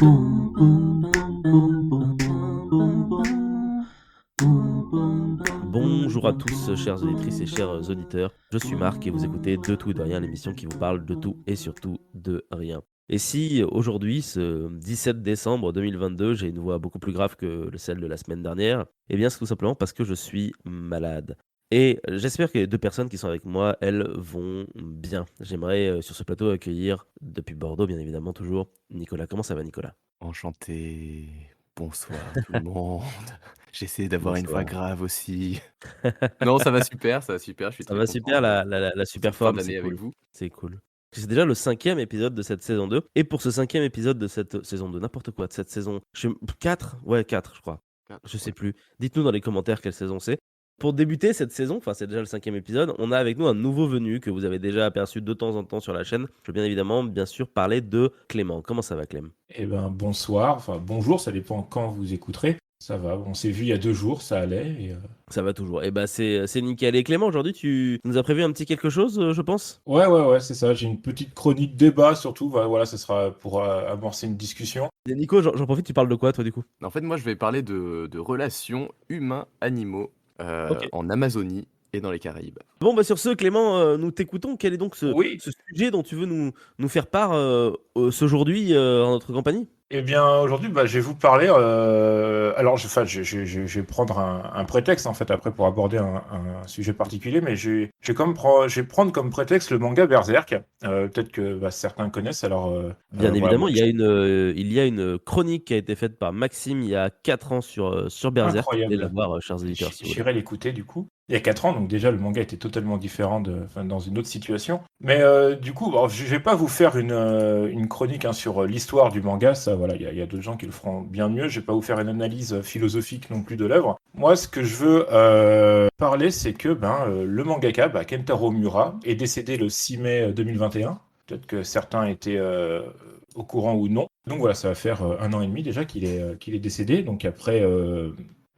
Bonjour à tous, chères auditrices et chers auditeurs. Je suis Marc et vous écoutez De tout et de rien, l'émission qui vous parle de tout et surtout de rien. Et si aujourd'hui, ce 17 décembre 2022, j'ai une voix beaucoup plus grave que celle de la semaine dernière, eh bien c'est tout simplement parce que je suis malade. Et j'espère que les deux personnes qui sont avec moi, elles vont bien. J'aimerais sur ce plateau accueillir, depuis Bordeaux bien évidemment toujours, Nicolas. Comment ça va Nicolas? Enchanté. Bonsoir tout le monde. J'essaie d'avoir une voix Bonsoir. grave aussi. Non, ça va super, je suis Ça très va content super de la passer super cette fin forme, c'est d'année avec cool, vous. c'est cool. C'est déjà le 5e épisode de cette saison 2 et pour ce 5e épisode de cette saison 2, n'importe quoi, de cette saison, je sais 4? Ouais 4 je crois, 4, je sais ouais. plus. Dites-nous dans les commentaires quelle saison c'est. Pour débuter cette saison, enfin c'est déjà le 5e épisode, on a avec nous un nouveau venu que vous avez déjà aperçu de temps en temps sur la chaîne. Je veux bien évidemment, bien sûr, parler de Clément. Comment ça va Clem? Eh ben, bonsoir, enfin bonjour, ça dépend quand vous écouterez. Ça va, on s'est vu il y a 2 jours, ça allait Ça va toujours. Et bah c'est nickel. Et Clément, aujourd'hui tu nous as prévu un petit quelque chose, je pense? ouais, c'est ça, j'ai une petite chronique débat surtout, voilà, ça sera pour amorcer une discussion. Et Nico, j'en profite, tu parles de quoi toi du coup? En fait, moi, je vais parler de relations humains-animaux, OK. en Amazonie et dans les Caraïbes. Bon, bah, sur ce, Clément, nous t'écoutons. Quel est donc ce Oui, ce sujet dont tu veux nous faire part, aujourd'hui, en notre compagnie? eh bien aujourd'hui, je vais vous parler, alors je vais prendre un prétexte en fait après pour aborder un sujet particulier, mais je vais prendre comme prétexte le manga Berserk. Peut-être que certains connaissent, alors Bien voilà, évidemment, moi, il y a une chronique qui a été faite par Maxime il y a 4 ans sur Berserk. Allez la incroyable. voir, chers auditeurs, si vous voulez. J'irai l'écouter du coup. Il y a 4 ans, donc déjà le manga était totalement différent dans une autre situation. Mais du coup, bon, je vais pas vous faire une chronique sur l'histoire du manga, ça voilà, il y a d'autres gens qui le feront bien mieux. Je vais pas vous faire une analyse philosophique non plus de l'œuvre. Moi, ce que je veux parler, c'est que le mangaka, Kentaro Miura, est décédé le 6 mai 2021. Peut-être que certains étaient au courant ou non. Donc voilà, ça va faire 1 an et demi déjà qu'il est décédé. Donc après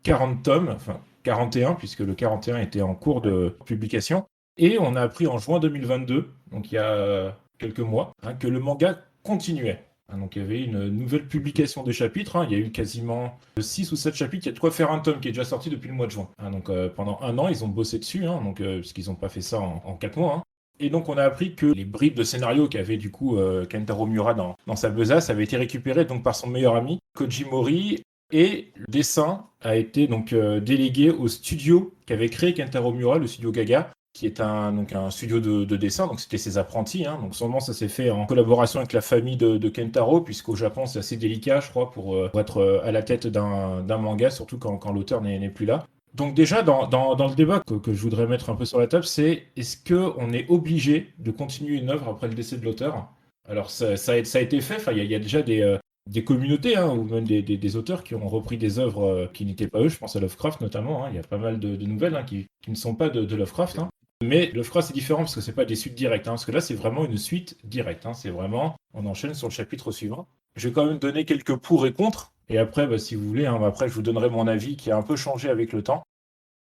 40 tomes, enfin 41, puisque le 41 était en cours de publication. Et on a appris en juin 2022, donc il y a quelques mois, que le manga continuait. Donc il y avait une nouvelle publication des chapitres. Il y a eu quasiment 6 ou 7 chapitres. Il y a de quoi faire un tome qui est déjà sorti depuis le mois de juin. Donc pendant 1 an, ils ont bossé dessus, puisqu'ils n'ont pas fait ça en 4 mois. Et donc on a appris que les bribes de scénario qu'avait du coup Kentaro Miura dans sa besace avaient été récupérées donc par son meilleur ami Koji Mori, et le dessin a été donc délégué au studio qu'avait créé Kentaro Miura, le studio Gaga, qui est un studio de dessin, donc c'était ses apprentis. Donc sûrement ça s'est fait en collaboration avec la famille de Kentaro, puisqu'au Japon c'est assez délicat, je crois, pour être à la tête d'un manga, surtout quand l'auteur n'est plus là. Donc déjà, dans le débat que je voudrais mettre un peu sur la table, c'est est-ce qu'on est obligé de continuer une œuvre après le décès de l'auteur? Alors ça a été fait, il y a déjà des communautés, ou même des auteurs qui ont repris des œuvres qui n'étaient pas eux. Je pense à Lovecraft notamment. Il y a pas mal de nouvelles qui ne sont pas de Lovecraft. Mais Lovecraft c'est différent parce que c'est pas des suites directes. Parce que là c'est vraiment une suite directe. C'est vraiment, on enchaîne sur le chapitre suivant. Je vais quand même donner quelques pour et contre. Et après, si vous voulez, après je vous donnerai mon avis qui a un peu changé avec le temps.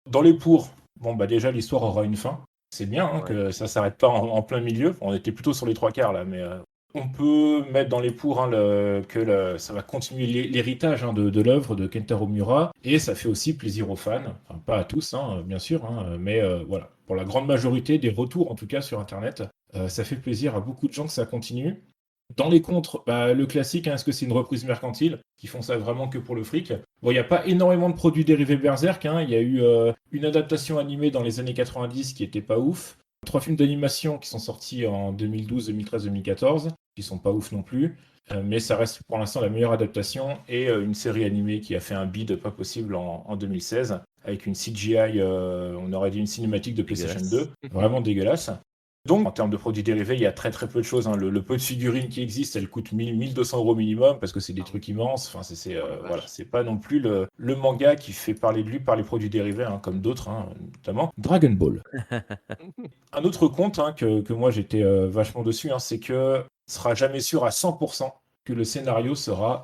Dans les pour, déjà l'histoire aura une fin. C'est bien Ouais. que ça s'arrête pas en plein milieu. On était plutôt sur les 3/4 là, mais on peut mettre dans les pour que ça va continuer l'héritage de l'œuvre de Kentaro Miura, et ça fait aussi plaisir aux fans, enfin pas à tous bien sûr, mais voilà, pour la grande majorité des retours en tout cas sur internet, ça fait plaisir à beaucoup de gens que ça continue. Dans les contres, le classique, est-ce que c'est une reprise mercantile qui font ça vraiment que pour le fric? Bon, il n'y a pas énormément de produits dérivés Berserk. Il y a eu une adaptation animée dans les années 90 qui était pas ouf. 3 films d'animation qui sont sortis en 2012, 2013, 2014, qui sont pas ouf non plus. Mais ça reste pour l'instant la meilleure adaptation. Et une série animée qui a fait un bid pas possible en 2016, avec une CGI, on aurait dit une cinématique de PlayStation 2, Dégueulasse. vraiment dégueulasse. Donc, en termes de produits dérivés, il y a très très peu de choses. Le peu de figurines qui existent, elles coûtent 1200 euros minimum parce que c'est des trucs immenses. Enfin, Oh la vache. voilà, c'est pas non plus le manga qui fait parler de lui par les produits dérivés, comme d'autres, notamment Dragon Ball. Un autre compte que moi j'étais vachement dessus, c'est que ce sera jamais sûr à 100% que le scénario sera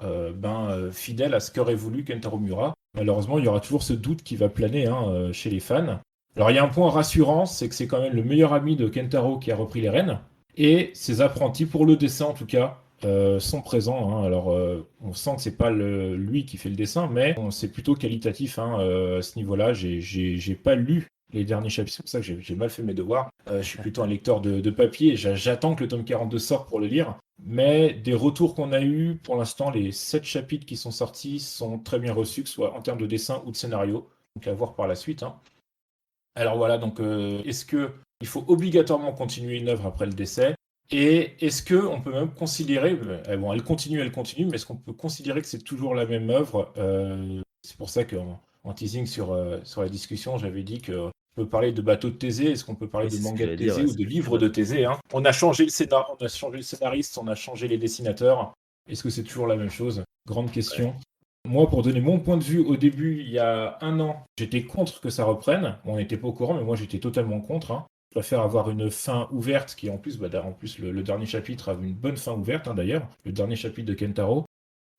fidèle à ce qu'aurait voulu Kentaro Miura. Malheureusement, il y aura toujours ce doute qui va planer chez les fans. Alors il y a un point rassurant, c'est que c'est quand même le meilleur ami de Kentaro qui a repris les rênes. Et ses apprentis, pour le dessin en tout cas, sont présents. Alors On sent que c'est pas lui qui fait le dessin, mais c'est plutôt qualitatif hein, à ce niveau-là. J'ai pas lu les derniers chapitres, c'est pour ça que j'ai mal fait mes devoirs. Je suis plutôt un lecteur de papier. J'attends que le tome 42 sorte pour le lire. Mais des retours qu'on a eus, pour l'instant, les 7 chapitres qui sont sortis sont très bien reçus, que ce soit en termes de dessin ou de scénario. Donc à voir par la suite. Hein. Alors voilà, donc est-ce que il faut obligatoirement continuer une œuvre après le décès? Et est-ce que on peut même considérer, bon, elle continue, mais est-ce qu'on peut considérer que c'est toujours la même œuvre? C'est pour ça qu'en teasing sur la discussion, j'avais dit que on peut parler de bateau de Thésée. Est-ce qu'on peut parler Oui, de c'est ce que manga de j'allais dire, Thésée ouais, ou de livre de Thésée, hein? On a changé on a changé le scénariste, on a changé les dessinateurs. Est-ce que c'est toujours la même chose? Grande question. Moi, pour donner mon point de vue, au début, il y a un an, j'étais contre que ça reprenne. Bon, on n'était pas au courant, mais moi, j'étais totalement contre. Hein. Je préfère avoir une fin ouverte qui, en plus, le dernier chapitre a une bonne fin ouverte, hein, d'ailleurs, le dernier chapitre de Kentaro.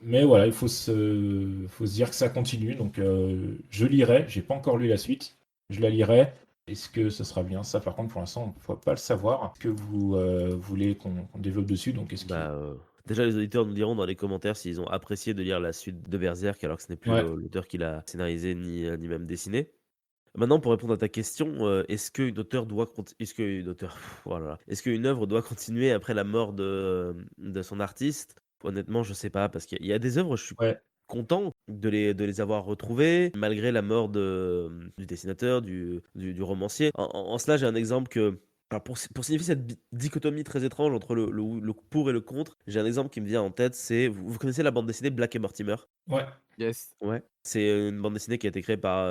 Mais voilà, il faut se dire que ça continue. Donc, je lirai. J'ai pas encore lu la suite. Je la lirai. Est-ce que ce sera bien? Ça, par contre, pour l'instant, on ne peut pas le savoir. Est-ce que vous voulez qu'on développe dessus? Donc, Déjà, les auditeurs nous diront dans les commentaires s'ils ont apprécié de lire la suite de Berserk, alors que ce n'est plus Ouais. l'auteur qui l'a scénarisé ni même dessiné. Maintenant, pour répondre à ta question, est-ce qu'une auteur doit est-ce qu'une auteur oh là là. Est-ce qu'une œuvre doit continuer après la mort de son artiste? Honnêtement, je sais pas, parce qu'il y a des œuvres, je suis Ouais. content de les avoir retrouvées, malgré la mort du dessinateur, du romancier. En cela, j'ai un exemple que alors pour signifier cette dichotomie très étrange entre le pour et le contre, j'ai un exemple qui me vient en tête, c'est vous connaissez la bande dessinée Black et Mortimer? Ouais. Yes. Ouais. C'est une bande dessinée qui a été créée par,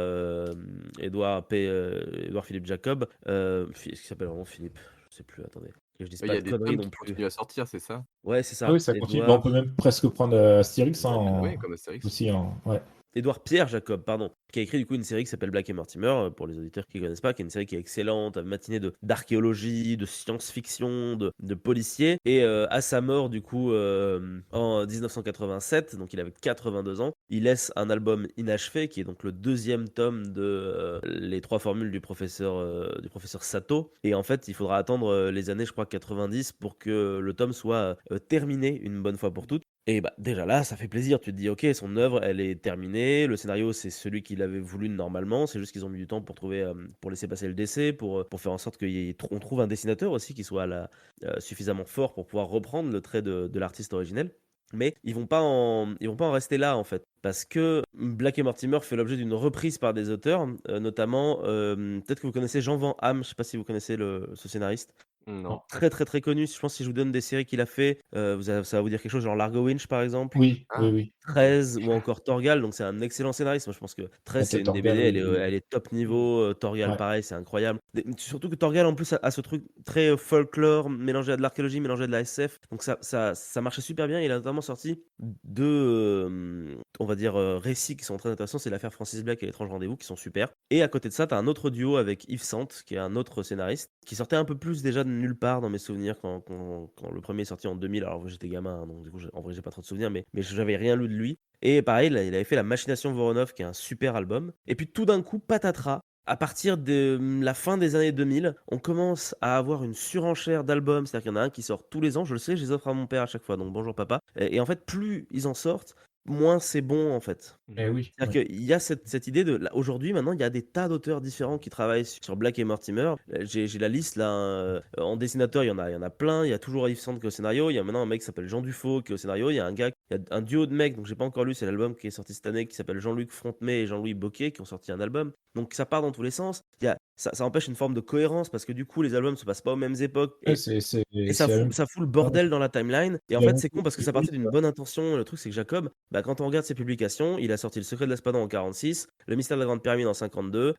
Édouard Philippe Jacob, est-ce qu'il s'appelle vraiment Philippe? Je sais plus, attendez, que je dise Il pas y a de des conneries tomes non qui plus. continuent à sortir, c'est ça? Ouais, c'est Ah ça, oui, ça continue. On Édouard peut même presque prendre Astérix hein, Ouais, comme Astérix. aussi. Ouais. Édouard Pierre Jacob, pardon, qui a écrit du coup une série qui s'appelle Black et Mortimer, pour les auditeurs qui ne connaissent pas, qui est une série qui est excellente, matinée d'archéologie, de science-fiction, de policiers. Et à sa mort, du coup, en 1987, donc il avait 82 ans, il laisse un album inachevé, qui est donc le deuxième tome de les trois formules du professeur Sato. Et en fait, il faudra attendre les années, je crois, 90 pour que le tome soit terminé une bonne fois pour toutes. Et bah, déjà là, ça fait plaisir. Tu te dis: «OK, son œuvre, elle est terminée. Le scénario, c'est celui qu'il avait voulu normalement. C'est juste qu'ils ont mis du temps pour trouver, pour laisser passer le décès, pour faire en sorte qu'on trouve un dessinateur aussi qui soit suffisamment fort pour pouvoir reprendre le trait de l'artiste originel». Mais ils vont pas en rester là, en fait. Parce que Black et Mortimer fait l'objet d'une reprise par des auteurs, notamment, peut-être que vous connaissez Jean Van Hamme, je sais pas si vous connaissez ce scénariste? Non. Très, très, très connu. Je pense que si je vous donne des séries qu'il a fait, ça va vous dire quelque chose, genre Largo Winch, par exemple, Oui, Ah! oui. 13 ou encore Torgal, donc c'est un excellent scénariste. Moi, je pense que 13, c'est Peut-être une des BD, Torgal, elle est, oui. elle est top niveau. Torgal, Ouais. pareil, c'est incroyable. Surtout que Torgal, en plus, a ce truc très folklore, mélangé à de l'archéologie, mélangé à de la SF. Donc ça marchait super bien. Il a notamment sorti deux, on va dire, récits qui sont très intéressants. C'est l'affaire Francis Blake et l'étrange rendez-vous, qui sont super. Et à côté de ça, tu as un autre duo avec Yves Sante, qui est un autre scénariste, qui sortait un peu plus déjà de nulle part dans mes souvenirs quand le premier est sorti en 2000. Alors j'étais gamin, hein, donc du coup, en vrai, j'ai pas trop de souvenirs, mais j'avais rien lu de lui. Et pareil, là, il avait fait La Machination Voronov, qui est un super album. Et puis tout d'un coup, patatras, à partir de la fin des années 2000, on commence à avoir une surenchère d'albums. C'est-à-dire qu'il y en a un qui sort tous les ans, je le sais, je les offre à mon père à chaque fois, donc bonjour papa. Et en fait, plus ils en sortent, moins c'est bon, en fait. Eh oui. C'est-à-dire qu'il y a cette idée aujourd'hui, maintenant, il y a des tas d'auteurs différents qui travaillent sur Black et Mortimer. J'ai la liste là, en dessinateur, il y en a plein. Il y a toujours Yves Sand qui est au scénario. Il y a maintenant un mec qui s'appelle Jean Dufaux qui est au scénario. Il y a un duo de mecs, donc j'ai pas encore lu, c'est l'album qui est sorti cette année, qui s'appelle Jean-Luc Frontemay et Jean-Louis Bocquet, qui ont sorti un album. Donc ça part dans tous les sens. Ça empêche une forme de cohérence parce que du coup, les albums se passent pas aux mêmes époques. Ouais, Et ça c'est la fout, même ça fout le bordel dans la timeline. Et en la fait, même c'est con chose parce que que ça lui, partait d'une quoi. bonne intention. Le truc, c'est que Jacob, bah, quand on regarde ses publications, il a sorti Le Secret de l'Espadon en 46, Le Mystère de la Grande Pyramide en 52,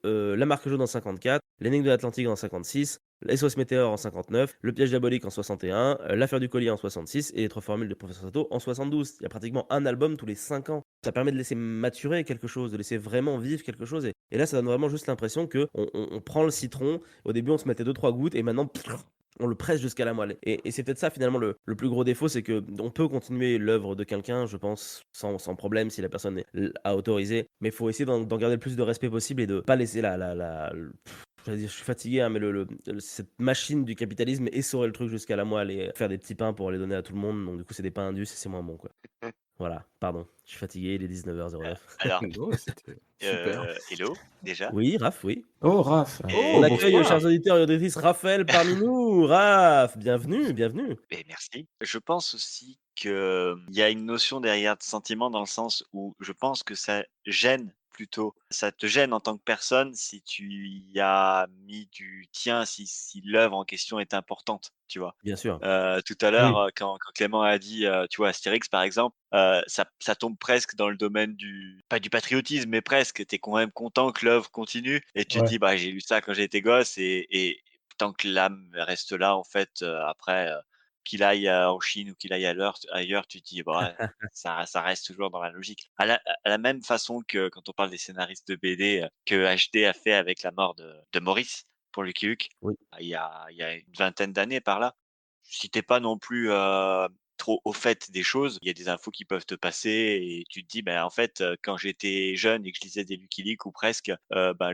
La Marque Jaune en 54, L'énigme de l'Atlantique en 56, SOS Météore en 59, Le Piège Diabolique en 61, L'Affaire du Collier en 66 et Les Trois Formules de Professeur Sato en 72. Il y a pratiquement un album tous les 5 ans. Ça permet de laisser maturer quelque chose, de laisser vraiment vivre quelque chose. Et là, ça donne vraiment juste l'impression qu'on prend le citron. Au début, on se mettait 2-3 gouttes et maintenant, on le presse jusqu'à la moelle. Et c'est peut-être ça finalement le plus gros défaut, c'est que on peut continuer l'œuvre de quelqu'un, je pense, sans problème si la personne a autorisé. Mais il faut essayer d'en garder le plus de respect possible et de pas laisser je suis fatigué, hein, mais cette machine du capitalisme essorer le truc jusqu'à la moelle et faire des petits pains pour les donner à tout le monde. Donc du coup, c'est des pains indus et c'est moins bon, quoi. Voilà. Je suis fatigué, il est 19h09. Alors, Non, c'était super. hello, déjà. Oui, Raph, oui. Oh, Raph. On Oh, accueille, bonsoir. chers auditeurs et auditrices, Raphaël parmi nous. Raph, bienvenue, bienvenue. Et merci. Je pense aussi qu'il y a une notion derrière de sentiment dans le sens où je pense que ça gêne plutôt. Ça te gêne en tant que personne si tu y as mis du tien, si l'œuvre en question est importante, tu vois? Bien sûr. Tout à Ah l'heure, oui. quand Clément a dit, tu vois, Astérix par exemple, ça tombe presque dans le domaine du pas du patriotisme, mais presque. Tu es quand même content que l'œuvre continue et tu te Ouais. dis: «Bah, j'ai lu ça quand j'étais gosse et tant que l'âme reste là, en fait, après, qu'il aille, en Chine ou qu'il aille ailleurs, tu te dis: «Bah, ouais, ça reste toujours dans la logique». À la même façon que quand on parle des scénaristes de BD, que HD a fait avec la mort de Maurice pour Lucky Luke, Oui. il y a une vingtaine d'années par là. Si tu pas non plus, trop au fait des choses, il y a des infos qui peuvent te passer et tu te dis: «Ben, en fait, quand j'étais jeune et que je lisais des Lucky Luke ou presque, bah,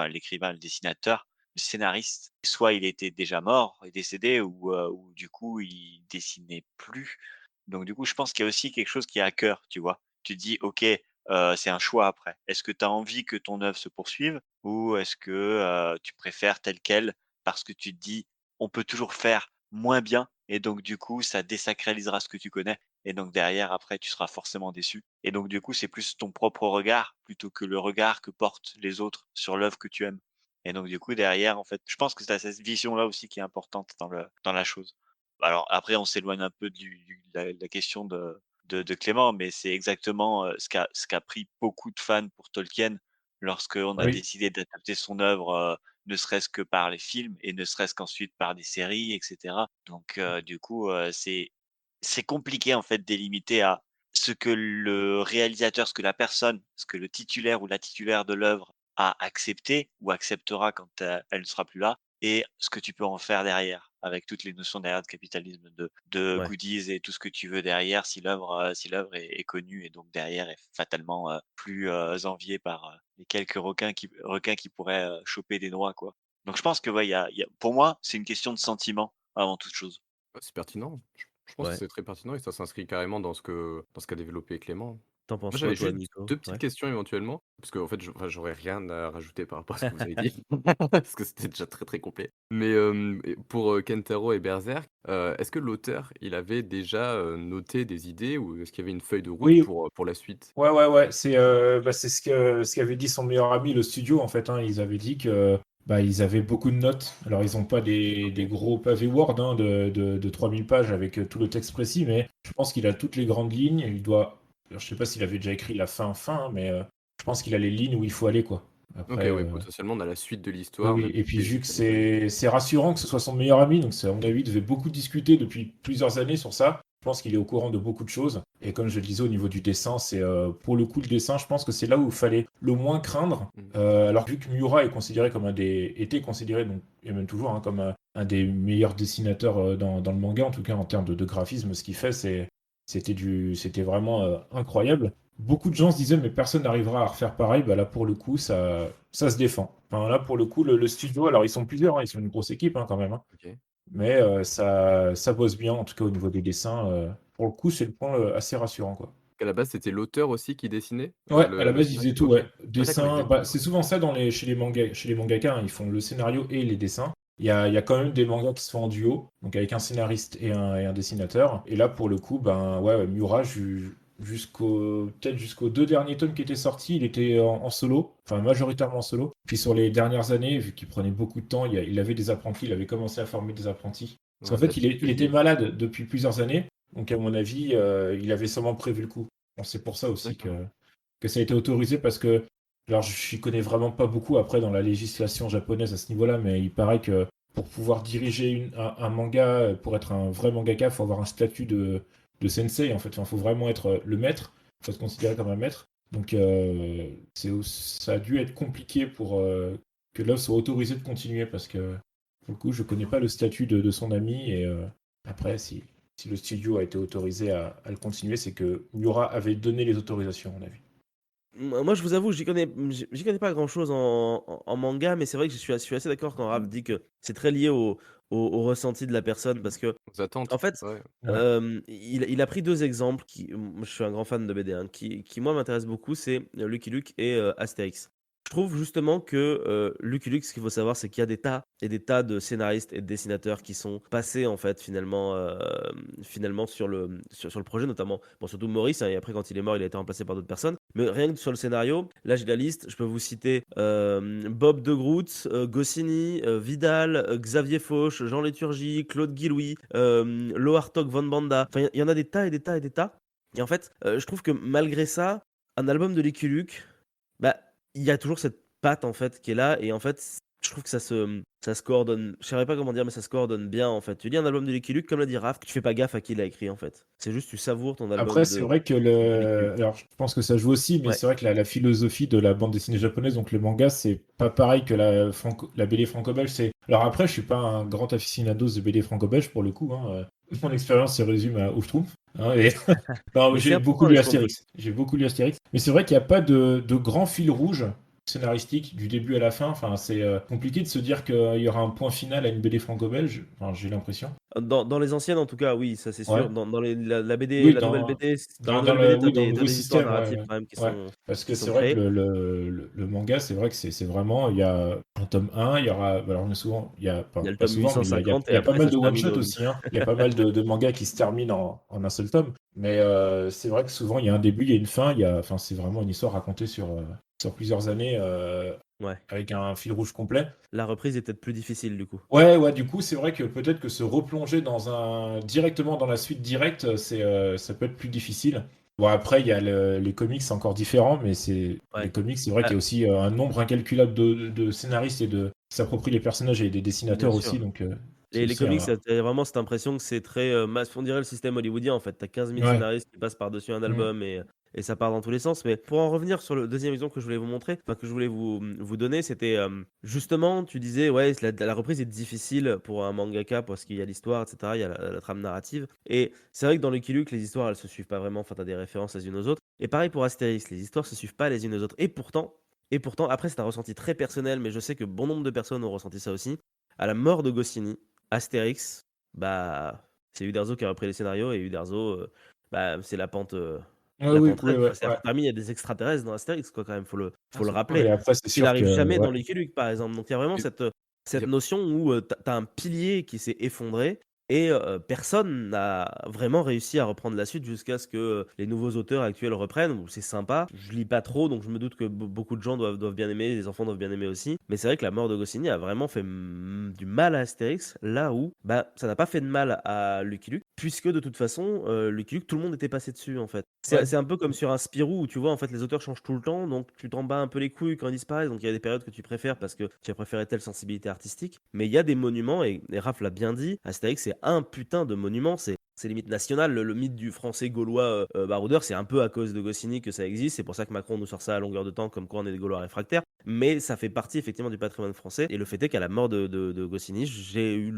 l'écrivain, le dessinateur, le scénariste, soit il était déjà mort et décédé ou du coup il dessinait plus». Donc du coup, je pense qu'il y a aussi quelque chose qui est à cœur, tu vois? Tu te dis: «OK, c'est un choix après. Est-ce que tu as envie que ton œuvre se poursuive ou est-ce que, tu préfères telle quelle?» parce que tu te dis: «On peut toujours faire moins bien et donc du coup, ça désacralisera ce que tu connais et donc derrière, après, tu seras forcément déçu» et donc du coup, c'est plus ton propre regard plutôt que le regard que portent les autres sur l'œuvre que tu aimes et donc du coup, derrière, en fait, je pense que tu as cette vision-là aussi qui est importante dans la chose. Alors après, on s'éloigne un peu de la question de Clément, mais c'est exactement, ce qu'a pris beaucoup de fans pour Tolkien lorsqu'on a Oui. décidé d'adapter son œuvre, ne serait-ce que par les films et ne serait-ce qu'ensuite par des séries et cetera. Donc du coup, c'est compliqué en fait de délimiter à ce que le réalisateur, ce que le titulaire ou la titulaire de l'œuvre a accepté ou acceptera quand, elle ne sera plus là et ce que tu peux en faire derrière, avec toutes les notions derrière de capitalisme, de Ouais. goodies et tout ce que tu veux derrière si l'œuvre est connue et donc derrière est fatalement, plus, enviée par, les quelques requins qui pourraient, choper des noix, quoi. Donc je pense que ouais, il y a pour moi, c'est une question de sentiment avant toute chose. Ouais, c'est pertinent. Je pense que Ouais. c'est très pertinent et ça s'inscrit carrément dans ce qu'a développé Clément. T'en penses Moi, quoi, j'avais toi, juste Nico? 2 petites Ouais. questions éventuellement, parce qu'en fait, j'aurais rien à rajouter par rapport à ce que vous avez dit, parce que c'était déjà très, très complet. Mais, et pour, Kentaro et Berserk, est-ce que l'auteur, il avait déjà, noté des idées ou est-ce qu'il y avait une feuille de route Oui. pour la suite? Ouais, ouais, ouais. C'est ce qu'avait dit son meilleur ami, le studio, en fait, hein. Ils avaient dit que bah, ils avaient beaucoup de notes. Alors, ils n'ont pas des OK. gros pavés Word hein, de 3000 pages avec tout le texte précis, mais je pense qu'il a toutes les grandes lignes. Alors, je sais pas s'il avait déjà écrit la fin, mais je pense qu'il a les lignes où il faut aller, quoi. OK, Après, oui, potentiellement, on a la suite de oui, l'histoire, oui. même Et si puis, vu que ça n'évolue pas. c'est rassurant que ce soit son meilleur ami, donc à mon avis, il devait beaucoup discuter depuis plusieurs années sur ça. Je pense qu'il est au courant de beaucoup de choses. Et comme je le disais, au niveau du dessin, pour le coup, le dessin, je pense que c'est là où il fallait le moins craindre. Mmh. Alors, vu que Miura est considéré comme était considéré, donc, et même toujours, hein, comme un des meilleurs dessinateurs dans le manga, en tout cas en termes de graphisme, ce qu'il fait, c'était vraiment incroyable. Beaucoup de gens se disaient, mais personne n'arrivera à refaire pareil. Bah là, pour le coup, ça se défend. Enfin, là, pour le coup, le studio, alors ils sont plusieurs, hein, ils sont une grosse équipe hein, quand même, hein. OK. Mais ça bosse bien, en tout cas au niveau des dessins. Pour le coup, c'est le point assez rassurant, quoi. À la base, c'était l'auteur aussi qui dessinait, Ouais, à la le base, ils scénario? faisaient tout, OK. ouais. Ah d'accord, il Dessin, faisait bah, tout, c'est ouais. souvent ça chez les mangaka, hein, ils font le scénario et les dessins. Il y a quand même des mangas qui se font en duo, donc avec un scénariste et un dessinateur. Et là, pour le coup, ben ouais, ouais, Miura, peut-être jusqu'aux deux derniers tomes qui étaient sortis, il était en solo, enfin majoritairement en solo. Puis sur les dernières années, vu qu'il prenait beaucoup de temps, il avait des apprentis, il avait commencé à former des apprentis. Parce Ouais, qu'en fait, peut-être il était qu'il malade depuis plusieurs années, donc à mon avis, il avait sûrement prévu le coup. Bon, c'est pour ça aussi d'accord. que ça a été autorisé parce que, alors je n'y connais vraiment pas beaucoup après dans la législation japonaise à ce niveau-là, mais il paraît que pour pouvoir diriger un manga, pour être un vrai mangaka, il faut avoir un statut de sensei en fait. Enfin, il faut vraiment être le maître, il faut se considérer comme un maître. Donc ça a dû être compliqué pour que l'œuvre soit autorisée de continuer parce que pour le coup, je connais pas le statut de son ami et après, si le studio a été autorisé à le continuer, c'est que Miura avait donné les autorisations, à mon avis. Moi, je vous avoue, j'y connais pas grand-chose en manga, mais c'est vrai que je suis assez d'accord quand Raph dit que c'est très lié au ressenti de la personne parce que Aux attentes. en fait, Ouais. Ouais. il a pris 2 exemples qui je suis un grand fan de BD, hein, qui moi m'intéressent beaucoup, c'est Lucky Luke et Astérix. Je trouve justement que, Lucky Luke, ce qu'il faut savoir, c'est qu'il y a des tas et des tas de scénaristes et de dessinateurs qui sont passés en fait finalement sur le projet notamment, bon surtout Maurice, hein, et après quand il est mort, il a été remplacé par d'autres personnes. Mais rien que sur le scénario, là j'ai la liste, je peux vous citer, Bob de Groot, Goscinny, Vidal, Xavier Fauche, Jean Léturgie, Claude Guillouis, Lo Hartog von Banda. Enfin, il y en a des tas et des tas et des tas. Et en fait, je trouve que malgré ça, un album de Lucky Luke, bah, il y a toujours cette patte en fait qui est là et en fait, je trouve que ça se coordonne. Je saurais pas comment dire, mais ça se coordonne bien en fait. Tu lis un album de Lucky Luke, comme l'a dit Raph, tu fais pas gaffe à qui l'a écrit en fait. C'est juste tu savoures ton Après, album c'est de vrai que Lucky Luke. alors, je pense que ça joue aussi, mais Ouais, c'est vrai que la philosophie de la bande dessinée japonaise, donc le manga, c'est pas pareil que la BD franco-belge. Alors après, je suis pas un grand aficionado de BD franco-belge pour le coup, hein. Mon expérience se résume à Ouf-Trouf, hein, et... Non, mais c'est j'ai beaucoup important lu d'être compris. Astérix. J'ai beaucoup lu Astérix. Mais c'est vrai qu'il n'y a pas de grand fil rouge scénaristique du début à la fin. Enfin, c'est compliqué de se dire qu'il y aura un point final à une BD franco-belge. Enfin, j'ai l'impression. Dans les anciennes, en tout cas, oui, ça c'est Ouais. sûr. Dans la BD, Oui, la nouvelle BD, dans la dans nouvelle le, BD, oui, dans le t'as nouveau des histoires système, narratives quand même ouais. Parce que qui sont c'est vrai que créées. le manga, c'est vrai que c'est vraiment, il y a un tome 1, il y aura, alors on est souvent, il y a Il y a le pas tome souvent, mais il 850 y et a pas après mal ça de se termine one-shot au aussi, hein. Il y a pas mal de mangas qui se terminent en un seul tome. Mais c'est vrai que souvent, il y a un début, il y a une fin, enfin, c'est vraiment une histoire racontée sur plusieurs années Ouais. avec un fil rouge complet. La reprise est peut-être plus difficile du coup. Ouais, du coup, c'est vrai que peut-être que se replonger directement dans la suite directe, ça peut être plus difficile. Bon, après, il y a les comics, c'est encore différent, mais les Ouais. comics, c'est vrai qu'il y Ah, a aussi un nombre incalculable de scénaristes et qui s'approprient les personnages et des bien dessinateurs aussi, sûr. donc c'est Les aussi comics, un. t'as vraiment cette impression que c'est très, on dirait le système hollywoodien en fait. T'as 15 000 Ouais. scénaristes qui passent par-dessus un Mm. album et ça part dans tous les sens. Mais pour en revenir sur le deuxième exemple que je voulais vous montrer, enfin que je voulais vous donner, c'était justement, tu disais, ouais, la reprise est difficile pour un mangaka parce qu'il y a l'histoire, etc. Il y a la trame narrative. Et c'est vrai que dans Lucky Luke, les histoires, elles se suivent pas vraiment. Enfin, t'as des références les unes aux autres. Et pareil pour Astérix, les histoires se suivent pas les unes aux autres. Et pourtant, après, c'est un ressenti très personnel, mais je sais que bon nombre de personnes ont ressenti ça aussi. À la mort de Goscinny, Astérix, bah, c'est Uderzo qui a repris les scénarios et Uderzo, bah, c'est Ouais, la oui, pente oui, raide, ouais, quoi. C'est-à-dire ouais. que parmi, il y a des extraterrestres dans Astérix, quoi, quand même, faut le Ah, faut le c'est Ouais, et rappeler. après, c'est Ce qui sûr que. n'arrive jamais Ouais. dans Lucky Luke, par exemple. Donc il y a vraiment Et il cette y a notion où, tu as un pilier qui s'est effondré et personne n'a vraiment réussi à reprendre la suite jusqu'à ce que, les nouveaux auteurs actuels reprennent, où c'est sympa. Je lis pas trop, donc je me doute que beaucoup de gens doivent bien aimer, les enfants doivent bien aimer aussi. Mais c'est vrai que la mort de Goscinny a vraiment fait, du mal à Astérix, là où, bah, ça n'a pas fait de mal à Lucky Luke, puisque de toute façon, Lucky Luke, tout le monde était passé dessus, en fait. C'est Ouais. c'est un peu comme sur un Spirou où tu vois, en fait, les auteurs changent tout le temps, donc tu t'en bats un peu les couilles quand ils disparaissent. Donc il y a des périodes que tu préfères parce que tu as préféré telle sensibilité artistique. Mais il y a des monuments, et Raph l'a bien dit, Astérix, c'est un putain de monument. C'est limite national. Le mythe du français gaulois baroudeur, c'est un peu à cause de Goscinny que ça existe. C'est pour ça que Macron nous sort ça à longueur de temps, comme quoi on est des Gaulois réfractaires. Mais ça fait partie effectivement du patrimoine français. Et le fait est qu'à la mort de Goscinny,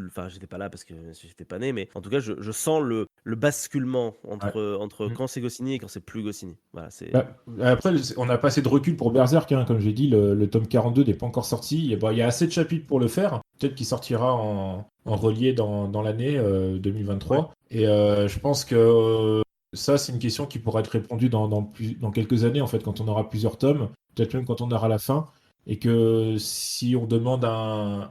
enfin, j'étais pas là parce que j'étais pas né, mais en tout cas, je sens le basculement Ouais. entre Mm. quand c'est Goscinny et quand c'est plus Goscinny. Voilà, c'est. Bah, après, on n'a pas assez de recul pour Berserk, hein, comme j'ai dit, le tome 42 n'est pas encore sorti. Il y a assez de chapitres pour le faire. Peut-être qu'il sortira en relié dans l'année Ouais. 2023. Et je pense que ça, c'est une question qui pourra être répondue dans quelques années, en fait, quand on aura plusieurs tomes, peut-être même quand on aura la fin. Et que si on demande un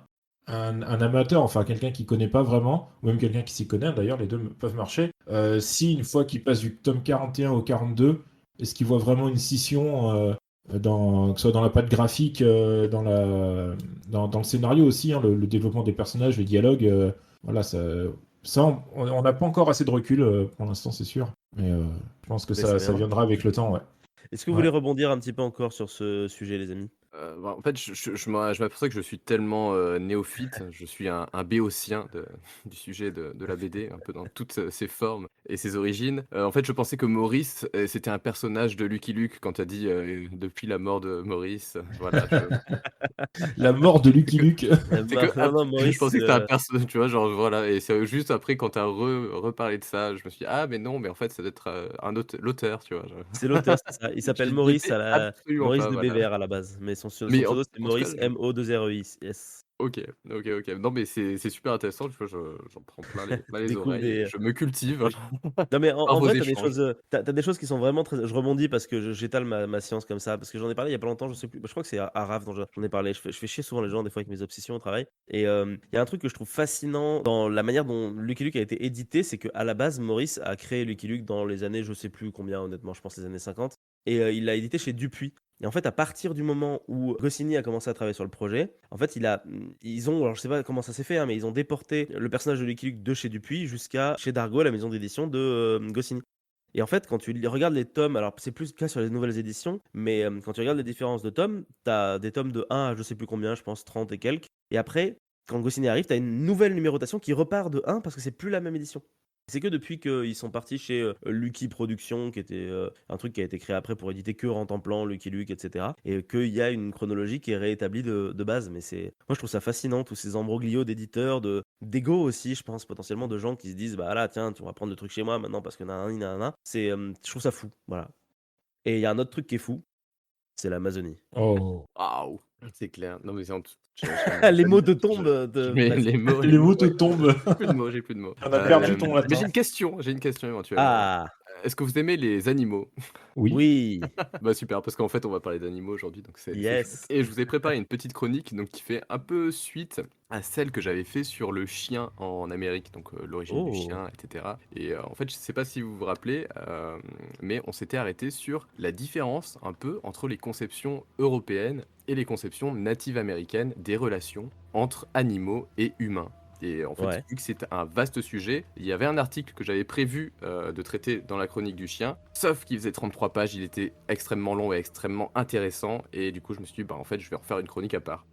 amateur, enfin quelqu'un qui connaît pas vraiment, ou même quelqu'un qui s'y connaît, d'ailleurs, les deux peuvent marcher, si une fois qu'il passe du tome 41 au 42, est-ce qu'il voit vraiment une scission que ce soit dans la patte graphique, dans le scénario aussi, hein, le développement des personnages, les dialogues, voilà, ça on n'a pas encore assez de recul pour l'instant, c'est sûr. Mais je pense que Mais ça ça viendra. viendra avec le temps, ouais. Est-ce que vous Ouais. voulez rebondir un petit peu encore sur ce sujet, les amis? Bah, en fait, je m'aperçois que je suis tellement, néophyte, je suis un béotien du sujet de la BD, un peu dans toutes, ses formes et ses origines. En fait, je pensais que Maurice, c'était un personnage de Lucky Luke quand tu as dit, «Depuis la mort de Maurice», voilà, La mort de Lucky Luke. c'est que Non, ap non, je Maurice, pensais que c'était un personnage, tu vois? Genre, voilà et c'est juste après quand tu as reparlé de ça, je me suis dit: «Ah mais non, mais en fait, ça doit être, l'auteur», tu vois? Je c'est l'auteur, c'est ça. Il s'appelle j'y étais absolument Maurice pas, de voilà. Bévert à la base, mais son Mais pseudo, c'est en tout cas, Maurice MO2REIS. OK, OK, OK. Non, mais c'est super intéressant, tu vois? J'en prends plein Tu les découvres oreilles et des je me cultive Non mais en par en vos vrai, échanges. tu as des choses qui sont vraiment très je rebondis parce que j'étale ma science comme ça, parce que j'en ai parlé il y a pas longtemps, je sais plus, bah, je crois que c'est à Raph dont j'en ai parlé. Je fais chier souvent les gens des fois avec mes obsessions au travail et il y a un truc que je trouve fascinant dans la manière dont Lucky Luke a été édité, c'est qu'à la base, Maurice a créé Lucky Luke dans les années je sais plus combien honnêtement, je pense les années 50 et il l'a édité chez Dupuis et en fait, à partir du moment où Goscinny a commencé à travailler sur le projet, en fait, ils ont alors je sais pas comment ça s'est fait, hein, mais ils ont déporté le personnage de Lucky Luke de chez Dupuis jusqu'à chez Dargaud, la maison d'édition de, Goscinny. Et en fait, quand tu regardes les tomes, alors c'est plus le cas sur les nouvelles éditions, mais quand tu regardes les différences de tomes, tu as des tomes de 1 à je sais plus combien, je pense 30 et quelques. Et après, quand Goscinny arrive, tu as une nouvelle numérotation qui repart de 1 parce que c'est plus la même édition. C'est que depuis qu'ils sont partis chez Lucky Productions, qui était un truc qui a été créé après pour éditer que Rantanplan, Lucky Luke, etc. Et qu'il y a une chronologie qui est réétablie de base. Mais moi, je trouve ça fascinant, tous ces embroglios d'éditeurs, d'ego aussi, je pense, potentiellement, de gens qui se disent, bah là, tiens, tu vas prendre le truc chez moi maintenant parce que nanani, nanana. Je trouve ça fou, voilà. Et il y a un autre truc qui est fou, c'est l'Amazonie. Oh. Waouh! C'est clair. Non, mais c'est en tout Les mots de je tombe mais vas-y. Les mots te ouais, tombent. j'ai plus de mots, j'ai plus de mots. On a perdu ton Mais latin. j'ai une question éventuellement. Ah, Est-ce que vous aimez les animaux? Oui. oui, Bah, super, parce qu'en fait, on va parler d'animaux aujourd'hui, donc c'est chouette. yes. Et je vous ai préparé une petite chronique donc qui fait un peu suite à celle que j'avais fait sur le chien en Amérique, donc l'origine du Oh, chien, et cetera. Et en fait, je sais pas si vous vous rappelez, mais on s'était arrêté sur la différence un peu entre les conceptions européennes et les conceptions natives américaines des relations entre animaux et humains. Et en fait, ouais. vu que c'est un vaste sujet, il y avait un article que j'avais prévu de traiter dans la chronique du chien, sauf qu'il faisait 33 pages, il était extrêmement long et extrêmement intéressant, et du coup je me suis dit, bah en fait je vais en faire une chronique à part.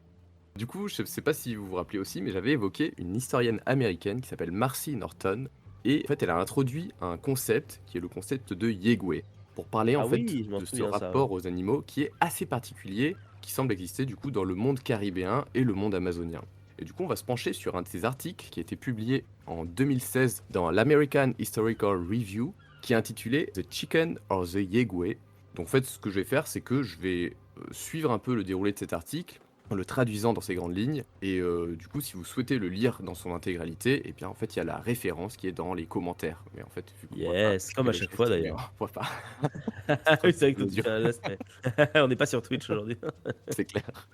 Du coup, je sais pas si vous vous rappelez aussi, mais j'avais évoqué une historienne américaine qui s'appelle Marcy Norton, et en fait elle a introduit un concept qui est le concept de Yegwe, pour parler en Ah fait oui, je m'en de ce souviens ça, ouais. rapport aux animaux qui est assez particulier, qui semble exister du coup dans le monde caribéen et le monde amazonien. Et du coup, on va se pencher sur un de ces articles qui a été publié en 2016 dans l'American Historical Review, qui est intitulé The Chicken or the Yegwe. Donc en fait, ce que je vais faire, c'est que je vais suivre un peu le déroulé de cet article, en le traduisant dans ses grandes lignes. Et du coup, si vous souhaitez le lire dans son intégralité, et bien en fait, il y a la référence qui est dans les commentaires. Mais en fait, vu qu'on voit pas, Yes, je comme fais à le chaque geste, fois mais d'ailleurs. on voit pas. Oui, C'est un c'est vrai que peu toi, tu dur, fais un geste, mais on n'est pas sur Twitch aujourd'hui. c'est clair.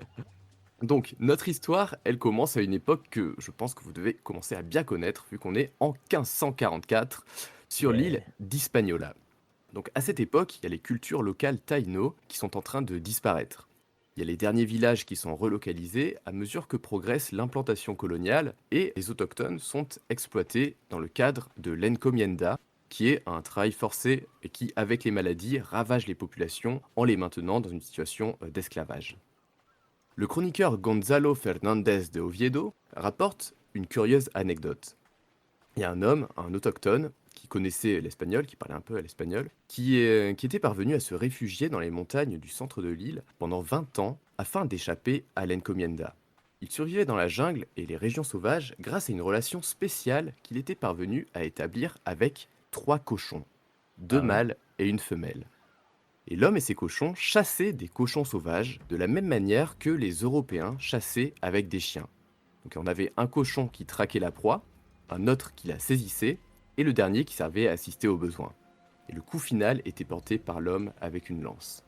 Donc, notre histoire, elle commence à une époque que je pense que vous devez commencer à bien connaître, vu qu'on est en 1544 sur l'île Yeah. d'Hispaniola. Donc, à cette époque, il y a les cultures locales taïno qui sont en train de disparaître. Il y a les derniers villages qui sont relocalisés à mesure que progresse l'implantation coloniale et les autochtones sont exploités dans le cadre de l'encomienda, qui est un travail forcé et qui, avec les maladies, ravage les populations en les maintenant dans une situation d'esclavage. Le chroniqueur Gonzalo Fernández de Oviedo rapporte une curieuse anecdote. Il y a un homme, un autochtone, qui connaissait l'espagnol, qui parlait un peu à l'espagnol, qui était parvenu à se réfugier dans les montagnes du centre de l'île pendant 20 ans afin d'échapper à l'encomienda. Il survivait dans la jungle et les régions sauvages grâce à une relation spéciale qu'il était parvenu à établir avec 3 cochons, 2 Ah ouais? mâles et une femelle. Et l'homme et ses cochons chassaient des cochons sauvages de la même manière que les Européens chassaient avec des chiens. Donc on avait un cochon qui traquait la proie, un autre qui la saisissait, et le dernier qui servait à assister aux besoins. Et le coup final était porté par l'homme avec une lance.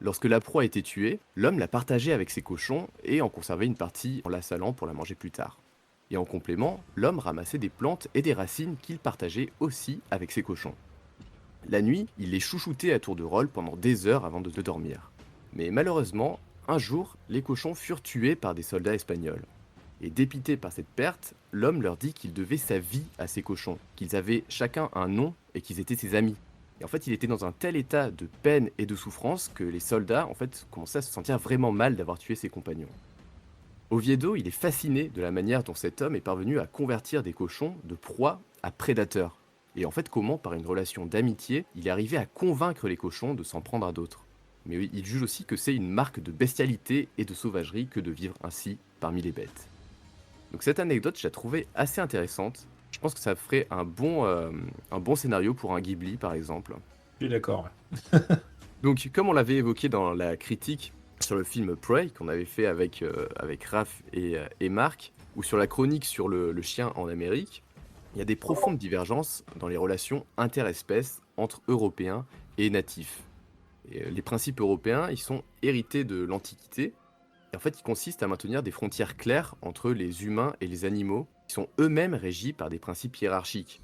Lorsque la proie était tuée, l'homme la partageait avec ses cochons et en conservait une partie en la salant pour la manger plus tard. Et en complément, l'homme ramassait des plantes et des racines qu'il partageait aussi avec ses cochons. La nuit, il les chouchoutait à tour de rôle pendant des heures avant de dormir. Mais malheureusement, un jour, les cochons furent tués par des soldats espagnols. Et dépité par cette perte, l'homme leur dit qu'il devait sa vie à ses cochons, qu'ils avaient chacun un nom et qu'ils étaient ses amis. Et en fait, il était dans un tel état de peine et de souffrance que les soldats, en fait, commençaient à se sentir vraiment mal d'avoir tué ses compagnons. Oviedo, il est fasciné de la manière dont cet homme est parvenu à convertir des cochons de proie à prédateurs. Et en fait, comment, par une relation d'amitié, il est arrivé à convaincre les cochons de s'en prendre à d'autres. Mais oui, il juge aussi que c'est une marque de bestialité et de sauvagerie que de vivre ainsi parmi les bêtes. Donc cette anecdote, je la trouvais assez intéressante. Je pense que ça ferait un bon scénario pour un Ghibli, par exemple. Je suis d'accord. Donc, comme on l'avait évoqué dans la critique sur le film Prey qu'on avait fait avec Raph et Marc, ou sur la chronique sur le chien en Amérique, il y a des profondes divergences dans les relations interespèces entre Européens et natifs. Et, les principes européens, ils sont hérités de l'Antiquité, et en fait, ils consistent à maintenir des frontières claires entre les humains et les animaux, qui sont eux-mêmes régis par des principes hiérarchiques.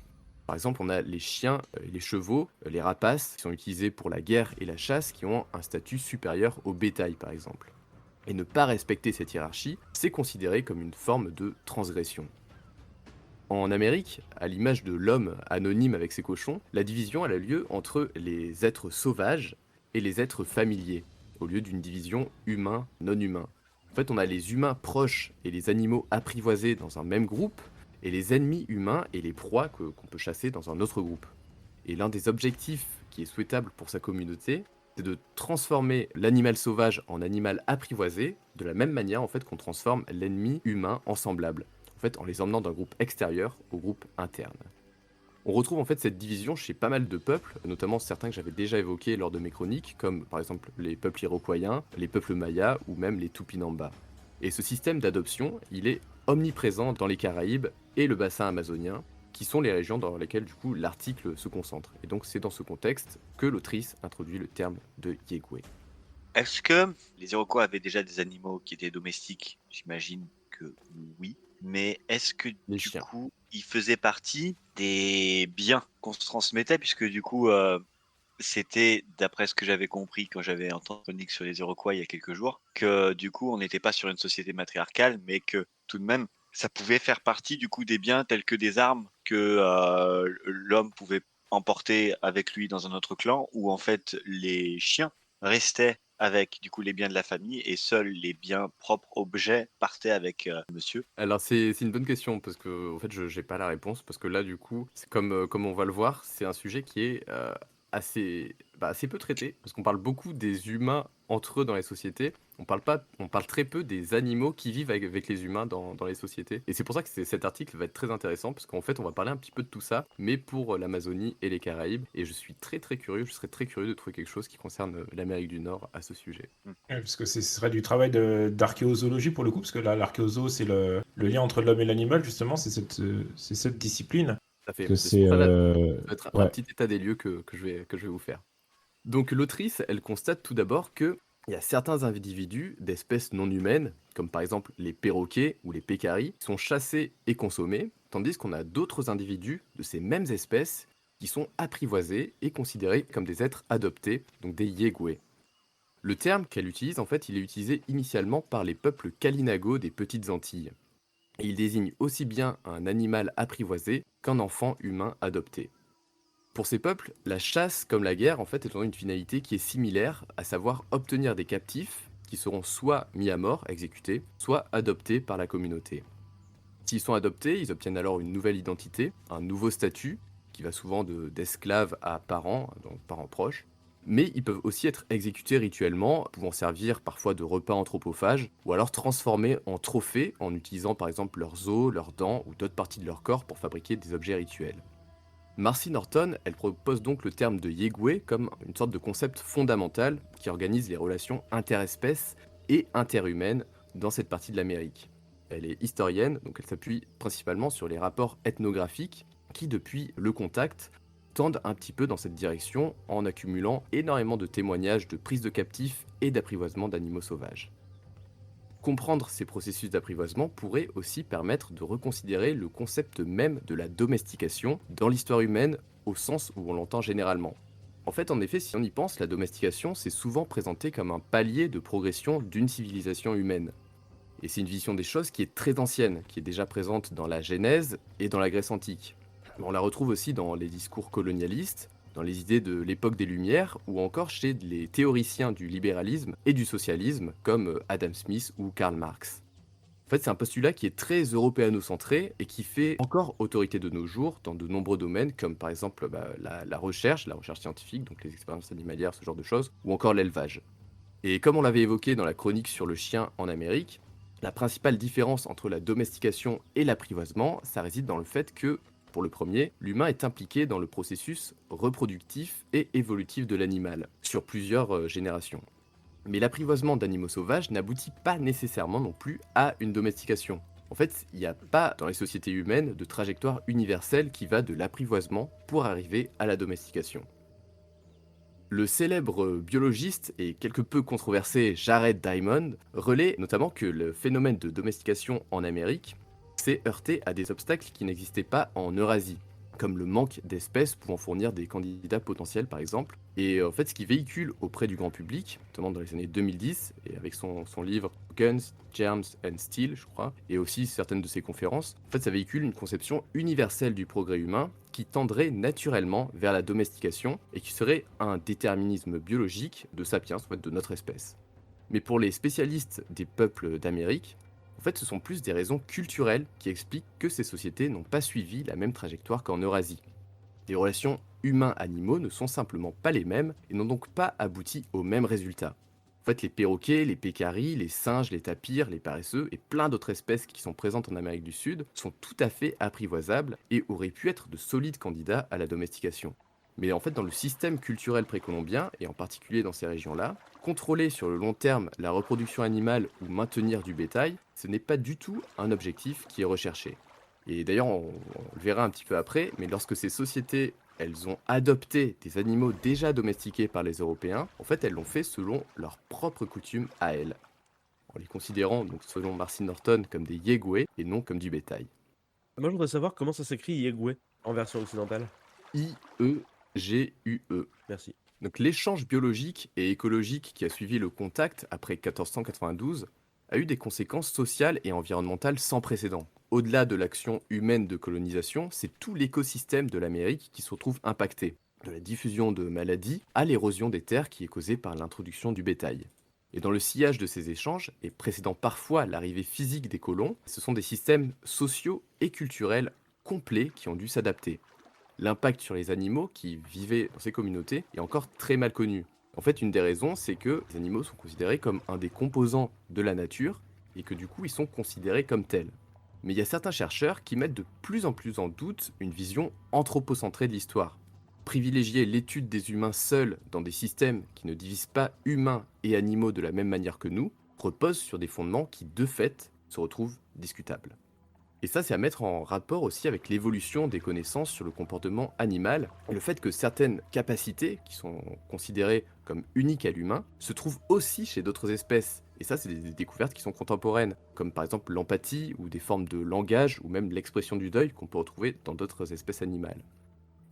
Par exemple, on a les chiens et les chevaux, les rapaces, qui sont utilisés pour la guerre et la chasse, qui ont un statut supérieur au bétail, par exemple. Et ne pas respecter cette hiérarchie, c'est considéré comme une forme de transgression. En Amérique, à l'image de l'homme anonyme avec ses cochons, la division elle a lieu entre les êtres sauvages et les êtres familiers, au lieu d'une division humain-non humain. En fait, on a les humains proches et les animaux apprivoisés dans un même groupe, et les ennemis humains et les proies qu'on peut chasser dans un autre groupe. Et l'un des objectifs qui est souhaitable pour sa communauté, c'est de transformer l'animal sauvage en animal apprivoisé, de la même manière en fait qu'on transforme l'ennemi humain en semblable, en fait en les emmenant d'un groupe extérieur au groupe interne. On retrouve en fait cette division chez pas mal de peuples, notamment certains que j'avais déjà évoqués lors de mes chroniques, comme par exemple les peuples iroquoiens, les peuples mayas ou même les Tupinamba. Et ce système d'adoption, il est omniprésent dans les Caraïbes et le bassin amazonien, qui sont les régions dans lesquelles du coup l'article se concentre. Et donc c'est dans ce contexte que l'autrice introduit le terme de Yegwe. Est-ce que les Iroquois avaient déjà des animaux qui étaient domestiques? J'imagine que oui. Mais est-ce que Les du chiens. coup, ils faisaient partie des biens qu'on se transmettait? Puisque du coup, c'était, d'après ce que j'avais compris quand j'avais entendu une chronique sur les Iroquois il y a quelques jours, que du coup, on n'était pas sur une société matriarcale, mais que tout de même, ça pouvait faire partie du coup des biens tels que des armes que l'homme pouvait emporter avec lui dans un autre clan, où en fait les chiens restaient avec du coup les biens de la famille et seuls les biens propres objets partaient avec monsieur. Alors c'est une bonne question parce que en fait je j'ai pas la réponse parce que là du coup c'est comme on va le voir c'est un sujet qui est assez peu traité parce qu'on parle beaucoup des humains entre eux dans les sociétés. On parle très peu des animaux qui vivent avec les humains dans les sociétés. Et c'est pour ça que cet article va être très intéressant parce qu'en fait on va parler un petit peu de tout ça mais pour l'Amazonie et les Caraïbes. Et je suis très très curieux, je serais très curieux de trouver quelque chose qui concerne l'Amérique du Nord à ce sujet. Ouais, parce que ce serait du travail d'archéozoologie pour le coup, parce que là, l'archéozo, c'est le lien entre l'homme et l'animal, justement, c'est cette discipline. Ça fait, Que c'est pour c'est. ça là, ça va être un Ouais. petit état des lieux que je vais vous faire. Donc l'autrice, elle constate tout d'abord que il y a certains individus d'espèces non humaines, comme par exemple les perroquets ou les pécaris, qui sont chassés et consommés, tandis qu'on a d'autres individus de ces mêmes espèces qui sont apprivoisés et considérés comme des êtres adoptés, donc des yegwe. Le terme qu'elle utilise, en fait, il est utilisé initialement par les peuples Kalinago des Petites Antilles. Et il désigne aussi bien un animal apprivoisé qu'un enfant humain adopté. Pour ces peuples, la chasse comme la guerre en fait est une finalité qui est similaire, à savoir obtenir des captifs qui seront soit mis à mort, exécutés, soit adoptés par la communauté. S'ils sont adoptés, ils obtiennent alors une nouvelle identité, un nouveau statut, qui va souvent d'esclave à parent, donc parents proches. Mais ils peuvent aussi être exécutés rituellement, pouvant servir parfois de repas anthropophages, ou alors transformés en trophées en utilisant par exemple leurs os, leurs dents ou d'autres parties de leur corps pour fabriquer des objets rituels. Marcy Norton, elle propose donc le terme de Yegwe comme une sorte de concept fondamental qui organise les relations interespèces et interhumaines dans cette partie de l'Amérique. Elle est historienne, donc elle s'appuie principalement sur les rapports ethnographiques qui, depuis le contact, tendent un petit peu dans cette direction en accumulant énormément de témoignages de prise de captifs et d'apprivoisement d'animaux sauvages. Comprendre ces processus d'apprivoisement pourrait aussi permettre de reconsidérer le concept même de la domestication dans l'histoire humaine au sens où on l'entend généralement. En fait, en effet, si on y pense, la domestication c'est souvent présenté comme un palier de progression d'une civilisation humaine. Et c'est une vision des choses qui est très ancienne, qui est déjà présente dans la Genèse et dans la Grèce antique. On la retrouve aussi dans les discours colonialistes, dans les idées de l'époque des Lumières, ou encore chez les théoriciens du libéralisme et du socialisme, comme Adam Smith ou Karl Marx. En fait, c'est un postulat qui est très européano-centré et qui fait encore autorité de nos jours dans de nombreux domaines, comme par exemple la recherche scientifique, donc les expériences animalières, ce genre de choses, ou encore l'élevage. Et comme on l'avait évoqué dans la chronique sur le chien en Amérique, la principale différence entre la domestication et l'apprivoisement, ça réside dans le fait que, pour le premier, l'humain est impliqué dans le processus reproductif et évolutif de l'animal, sur plusieurs générations. Mais l'apprivoisement d'animaux sauvages n'aboutit pas nécessairement non plus à une domestication. En fait, il n'y a pas dans les sociétés humaines de trajectoire universelle qui va de l'apprivoisement pour arriver à la domestication. Le célèbre biologiste et quelque peu controversé Jared Diamond relaie notamment que le phénomène de domestication en Amérique s'est heurté à des obstacles qui n'existaient pas en Eurasie, comme le manque d'espèces pouvant fournir des candidats potentiels par exemple. Et en fait, ce qui véhicule auprès du grand public, notamment dans les années 2010, et avec son livre Guns, Germs and Steel, je crois, et aussi certaines de ses conférences, en fait, ça véhicule une conception universelle du progrès humain qui tendrait naturellement vers la domestication et qui serait un déterminisme biologique de sapiens, en fait, de notre espèce. Mais pour les spécialistes des peuples d'Amérique, en fait, ce sont plus des raisons culturelles qui expliquent que ces sociétés n'ont pas suivi la même trajectoire qu'en Eurasie. Les relations humains-animaux ne sont simplement pas les mêmes et n'ont donc pas abouti aux mêmes résultats. En fait, les perroquets, les pécaris, les singes, les tapirs, les paresseux et plein d'autres espèces qui sont présentes en Amérique du Sud sont tout à fait apprivoisables et auraient pu être de solides candidats à la domestication. Mais en fait, dans le système culturel précolombien, et en particulier dans ces régions-là, contrôler sur le long terme la reproduction animale ou maintenir du bétail, ce n'est pas du tout un objectif qui est recherché. Et d'ailleurs, on le verra un petit peu après, mais lorsque ces sociétés, elles ont adopté des animaux déjà domestiqués par les Européens, en fait, elles l'ont fait selon leurs propres coutumes à elles, en les considérant, donc selon Marcy Norton, comme des yegwés et non comme du bétail. Moi, je voudrais savoir comment ça s'écrit Yegwe en version occidentale. I-E-G-U-E. Merci. Donc l'échange biologique et écologique qui a suivi le contact après 1492 a eu des conséquences sociales et environnementales sans précédent. Au-delà de l'action humaine de colonisation, c'est tout l'écosystème de l'Amérique qui se retrouve impacté, de la diffusion de maladies à l'érosion des terres qui est causée par l'introduction du bétail. Et dans le sillage de ces échanges, et précédant parfois l'arrivée physique des colons, ce sont des systèmes sociaux et culturels complets qui ont dû s'adapter. L'impact sur les animaux qui vivaient dans ces communautés est encore très mal connu. En fait, une des raisons, c'est que les animaux sont considérés comme un des composants de la nature et que du coup, ils sont considérés comme tels. Mais il y a certains chercheurs qui mettent de plus en doute une vision anthropocentrée de l'histoire. Privilégier l'étude des humains seuls dans des systèmes qui ne divisent pas humains et animaux de la même manière que nous repose sur des fondements qui, de fait, se retrouvent discutables. Et ça, c'est à mettre en rapport aussi avec l'évolution des connaissances sur le comportement animal et le fait que certaines capacités, qui sont considérées comme uniques à l'humain, se trouvent aussi chez d'autres espèces. Et ça, c'est des découvertes qui sont contemporaines, comme par exemple l'empathie ou des formes de langage ou même l'expression du deuil qu'on peut retrouver dans d'autres espèces animales.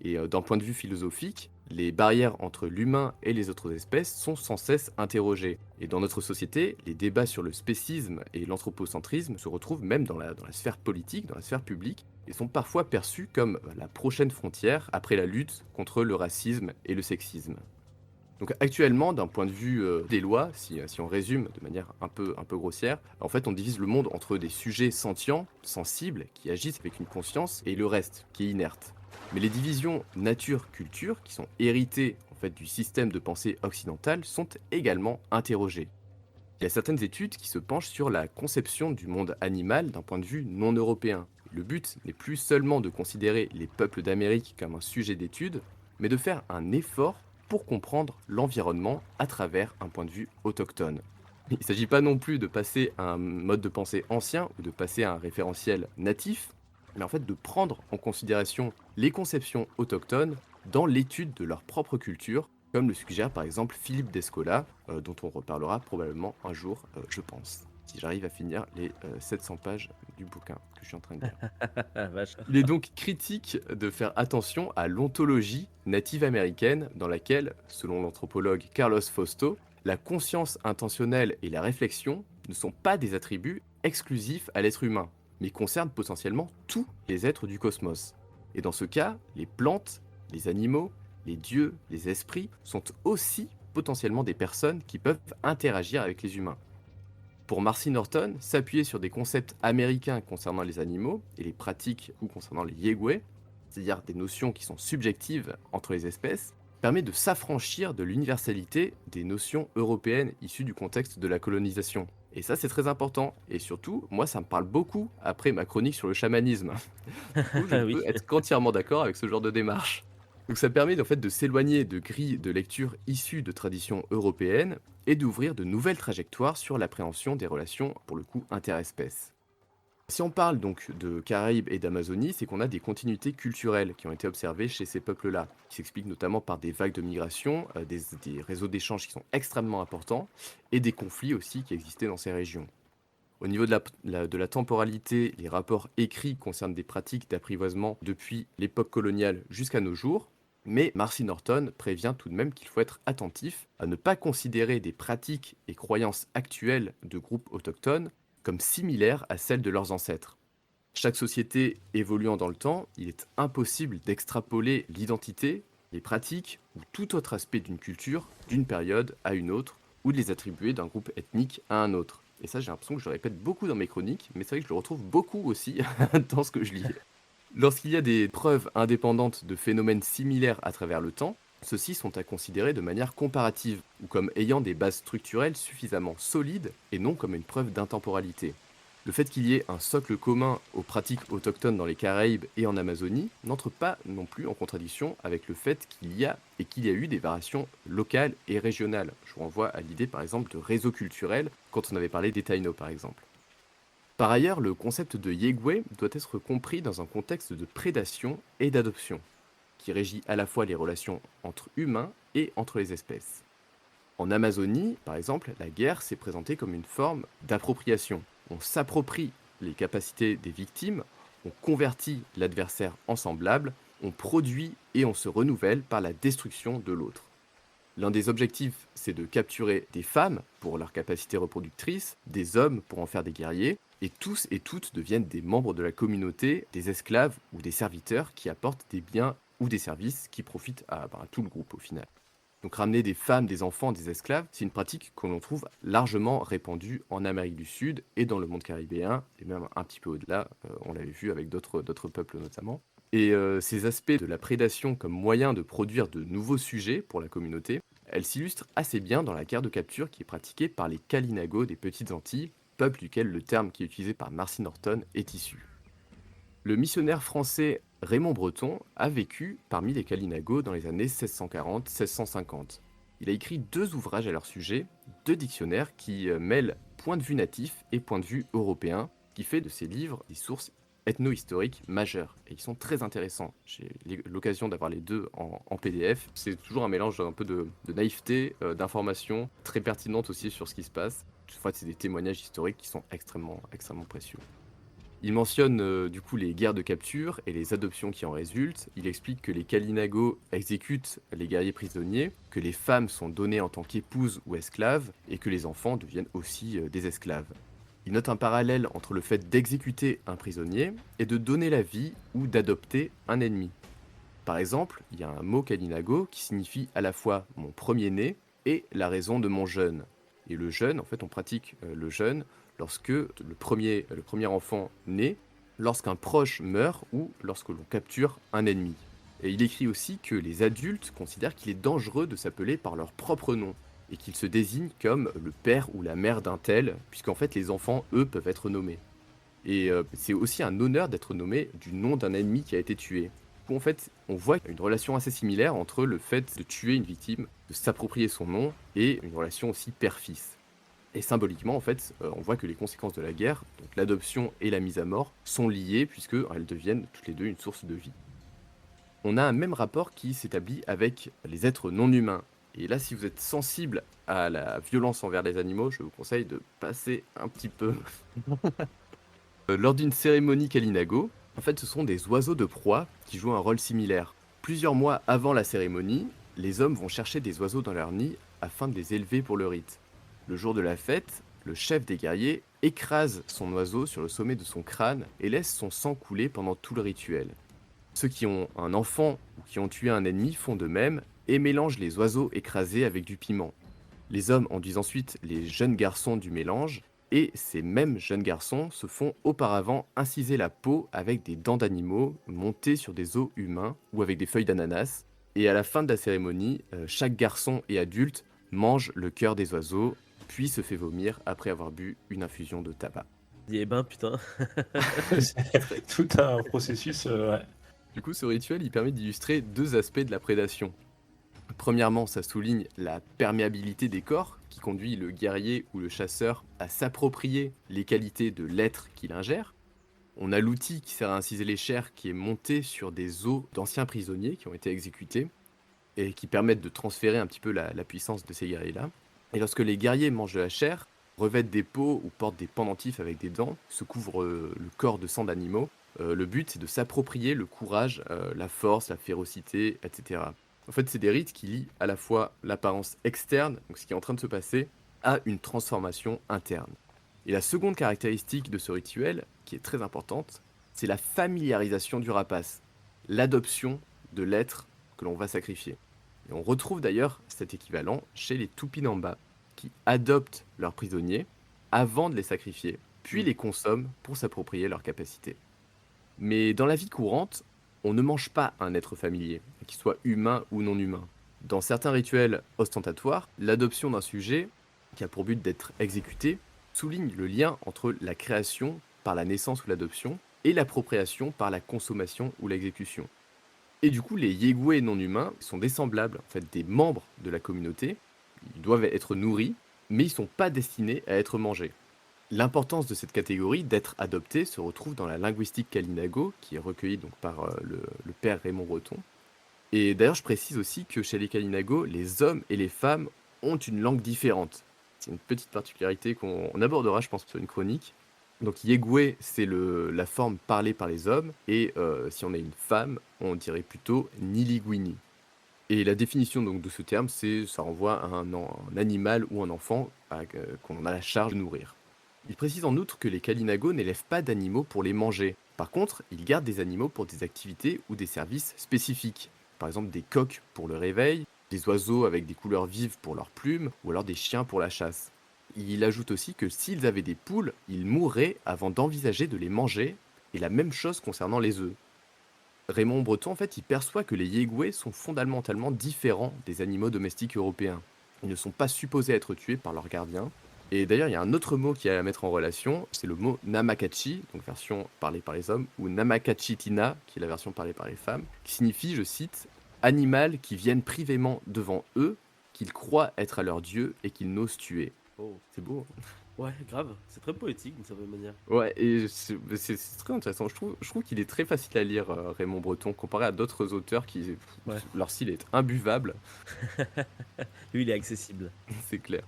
Et d'un point de vue philosophique, les barrières entre l'humain et les autres espèces sont sans cesse interrogées. Et dans notre société, les débats sur le spécisme et l'anthropocentrisme se retrouvent même dans la sphère politique, dans la sphère publique, et sont parfois perçus comme la prochaine frontière après la lutte contre le racisme et le sexisme. Donc actuellement, d'un point de vue des lois, si on résume de manière un peu grossière, en fait on divise le monde entre des sujets sentients, sensibles, qui agissent avec une conscience, et le reste, qui est inerte. Mais les divisions nature-culture, qui sont héritées en fait, du système de pensée occidental, sont également interrogées. Il y a certaines études qui se penchent sur la conception du monde animal d'un point de vue non européen. Le but n'est plus seulement de considérer les peuples d'Amérique comme un sujet d'étude, mais de faire un effort pour comprendre l'environnement à travers un point de vue autochtone. Il ne s'agit pas non plus de passer à un mode de pensée ancien ou de passer à un référentiel natif, mais en fait de prendre en considération les conceptions autochtones dans l'étude de leur propre culture, comme le suggère par exemple Philippe Descola, dont on reparlera probablement un jour, je pense, si j'arrive à finir les 700 pages du bouquin que je suis en train de lire. Vache. Il est donc critique de faire attention à l'ontologie native américaine dans laquelle, selon l'anthropologue Carlos Fausto, la conscience intentionnelle et la réflexion ne sont pas des attributs exclusifs à l'être humain, mais concernent potentiellement tous les êtres du cosmos. Et dans ce cas, les plantes, les animaux, les dieux, les esprits sont aussi potentiellement des personnes qui peuvent interagir avec les humains. Pour Marcy Norton, s'appuyer sur des concepts américains concernant les animaux et les pratiques ou concernant les yegwés, c'est-à-dire des notions qui sont subjectives entre les espèces, permet de s'affranchir de l'universalité des notions européennes issues du contexte de la colonisation. Et ça, c'est très important. Et surtout, moi, ça me parle beaucoup après ma chronique sur le chamanisme. Du coup, je Oui. peux être entièrement d'accord avec ce genre de démarche. Donc ça permet en fait de s'éloigner de grilles de lecture issues de traditions européennes et d'ouvrir de nouvelles trajectoires sur l'appréhension des relations, pour le coup, interespèces. Si on parle donc de Caraïbes et d'Amazonie, c'est qu'on a des continuités culturelles qui ont été observées chez ces peuples-là, qui s'expliquent notamment par des vagues de migration, des réseaux d'échanges qui sont extrêmement importants, et des conflits aussi qui existaient dans ces régions. Au niveau de la temporalité, les rapports écrits concernent des pratiques d'apprivoisement depuis l'époque coloniale jusqu'à nos jours, mais Marcy Norton prévient tout de même qu'il faut être attentif à ne pas considérer des pratiques et croyances actuelles de groupes autochtones comme similaires à celles de leurs ancêtres. Chaque société évoluant dans le temps, il est impossible d'extrapoler l'identité, les pratiques ou tout autre aspect d'une culture, d'une période à une autre, ou de les attribuer d'un groupe ethnique à un autre. Et ça, j'ai l'impression que je le répète beaucoup dans mes chroniques, mais c'est vrai que je le retrouve beaucoup aussi dans ce que je lis. Lorsqu'il y a des preuves indépendantes de phénomènes similaires à travers le temps, ceux-ci sont à considérer de manière comparative, ou comme ayant des bases structurelles suffisamment solides, et non comme une preuve d'intemporalité. Le fait qu'il y ait un socle commun aux pratiques autochtones dans les Caraïbes et en Amazonie n'entre pas non plus en contradiction avec le fait qu'il y a eu des variations locales et régionales. Je vous renvoie à l'idée par exemple de réseau culturel quand on avait parlé des Taïnos par exemple. Par ailleurs, le concept de Yegwe doit être compris dans un contexte de prédation et d'adoption, qui régit à la fois les relations entre humains et entre les espèces. En Amazonie, par exemple, la guerre s'est présentée comme une forme d'appropriation. On s'approprie les capacités des victimes, on convertit l'adversaire en semblable, on produit et on se renouvelle par la destruction de l'autre. L'un des objectifs, c'est de capturer des femmes pour leur capacité reproductrice, des hommes pour en faire des guerriers, et tous et toutes deviennent des membres de la communauté, des esclaves ou des serviteurs qui apportent des biens ou des services qui profitent à tout le groupe au final. Donc ramener des femmes, des enfants, des esclaves, c'est une pratique que l'on trouve largement répandue en Amérique du Sud et dans le monde caribéen, et même un petit peu au-delà, on l'avait vu avec d'autres peuples notamment. Et ces aspects de la prédation comme moyen de produire de nouveaux sujets pour la communauté, elles s'illustrent assez bien dans la guerre de capture qui est pratiquée par les Kalinago des Petites Antilles, peuple duquel le terme qui est utilisé par Marcy Norton est issu. Le missionnaire français Raymond Breton a vécu parmi les Kalinago dans les années 1640-1650. Il a écrit 2 ouvrages à leur sujet, 2 dictionnaires qui mêlent point de vue natif et point de vue européen, qui fait de ces livres des sources ethno-historiques majeures, et qui sont très intéressants. J'ai l'occasion d'avoir les 2 en PDF. C'est toujours un mélange un peu de naïveté, d'informations, très pertinentes aussi sur ce qui se passe. Toutefois, c'est des témoignages historiques qui sont extrêmement précieux. Il mentionne du coup les guerres de capture et les adoptions qui en résultent. Il explique que les Kalinago exécutent les guerriers prisonniers, que les femmes sont données en tant qu'épouses ou esclaves, et que les enfants deviennent aussi des esclaves. Il note un parallèle entre le fait d'exécuter un prisonnier et de donner la vie ou d'adopter un ennemi. Par exemple, il y a un mot Kalinago qui signifie à la fois mon premier-né et la raison de mon jeûne. Et le jeûne, en fait, on pratique le jeûne lorsque le premier enfant naît, lorsqu'un proche meurt ou lorsque l'on capture un ennemi. Et il écrit aussi que les adultes considèrent qu'il est dangereux de s'appeler par leur propre nom et qu'ils se désignent comme le père ou la mère d'un tel, puisqu'en fait les enfants, eux, peuvent être nommés. Et c'est aussi un honneur d'être nommé du nom d'un ennemi qui a été tué. En fait, on voit une relation assez similaire entre le fait de tuer une victime, de s'approprier son nom, et une relation aussi père-fils. Et symboliquement, en fait, on voit que les conséquences de la guerre, donc l'adoption et la mise à mort, sont liées puisqu'elles deviennent toutes les deux une source de vie. On a un même rapport qui s'établit avec les êtres non humains. Et là, si vous êtes sensible à la violence envers les animaux, je vous conseille de passer un petit peu. Lors d'une cérémonie Kalinago, en fait, ce sont des oiseaux de proie qui jouent un rôle similaire. Plusieurs mois avant la cérémonie, les hommes vont chercher des oiseaux dans leur nid afin de les élever pour le rite. Le jour de la fête, le chef des guerriers écrase son oiseau sur le sommet de son crâne et laisse son sang couler pendant tout le rituel. Ceux qui ont un enfant ou qui ont tué un ennemi font de même et mélangent les oiseaux écrasés avec du piment. Les hommes enduisent ensuite les jeunes garçons du mélange et ces mêmes jeunes garçons se font auparavant inciser la peau avec des dents d'animaux montées sur des os humains ou avec des feuilles d'ananas. Et à la fin de la cérémonie, chaque garçon et adulte mange le cœur des oiseaux puis se fait vomir après avoir bu une infusion de tabac. Eh ben putain. C'est tout un processus. Ouais. Du coup, ce rituel, il permet d'illustrer deux aspects de la prédation. Premièrement, ça souligne la perméabilité des corps, qui conduit le guerrier ou le chasseur à s'approprier les qualités de l'être qu'il ingère. On a l'outil qui sert à inciser les chairs qui est monté sur des os d'anciens prisonniers qui ont été exécutés et qui permettent de transférer un petit peu la puissance de ces guerriers-là. Et lorsque les guerriers mangent de la chair, revêtent des peaux ou portent des pendentifs avec des dents, se couvrent le corps de sang d'animaux, le but c'est de s'approprier le courage, la force, la férocité, etc. En fait, c'est des rites qui lient à la fois l'apparence externe, donc ce qui est en train de se passer, à une transformation interne. Et la seconde caractéristique de ce rituel, qui est très importante, c'est la familiarisation du rapace, l'adoption de l'être que l'on va sacrifier. Et on retrouve d'ailleurs cet équivalent chez les Tupinamba, qui adoptent leurs prisonniers avant de les sacrifier, puis les consomment pour s'approprier leurs capacités. Mais dans la vie courante, on ne mange pas un être familier, qu'il soit humain ou non humain. Dans certains rituels ostentatoires, l'adoption d'un sujet, qui a pour but d'être exécuté, souligne le lien entre la création par la naissance ou l'adoption et l'appropriation par la consommation ou l'exécution. Et du coup, les Yegwé non humains sont des semblables, en fait, des membres de la communauté. Ils doivent être nourris, mais ils ne sont pas destinés à être mangés. L'importance de cette catégorie d'être adopté se retrouve dans la linguistique Kalinago, qui est recueillie donc par le père Raymond Breton. Et d'ailleurs, je précise aussi que chez les Kalinago, les hommes et les femmes ont une langue différente. C'est une petite particularité qu'on abordera, je pense, sur une chronique. Donc Yegwé, c'est la forme parlée par les hommes, et si on est une femme, on dirait plutôt Niligwini. Et la définition donc de ce terme, ça renvoie à un animal ou un enfant qu'on a la charge de nourrir. Il précise en outre que les Kalinago n'élèvent pas d'animaux pour les manger. Par contre, ils gardent des animaux pour des activités ou des services spécifiques. Par exemple des coqs pour le réveil, des oiseaux avec des couleurs vives pour leurs plumes, ou alors des chiens pour la chasse. Il ajoute aussi que s'ils avaient des poules, ils mourraient avant d'envisager de les manger, et la même chose concernant les œufs. Raymond Breton, en fait, il perçoit que les Yegwé sont fondamentalement différents des animaux domestiques européens. Ils ne sont pas supposés être tués par leurs gardiens. Et d'ailleurs, il y a un autre mot qui est à mettre en relation, c'est le mot Namakachi, donc version parlée par les hommes, ou Namakachitina, qui est la version parlée par les femmes, qui signifie, je cite, « animal qui viennent privément devant eux, qu'ils croient être à leur dieu et qu'ils n'osent tuer ». Oh, C'est beau, hein. ouais, grave. C'est très poétique d'une certaine manière. Ouais, et c'est très intéressant. Je trouve qu'il est très facile à lire, Raymond Breton, comparé à d'autres auteurs qui, Ouais. leur style est imbuvable, Lui, il est accessible. c'est clair.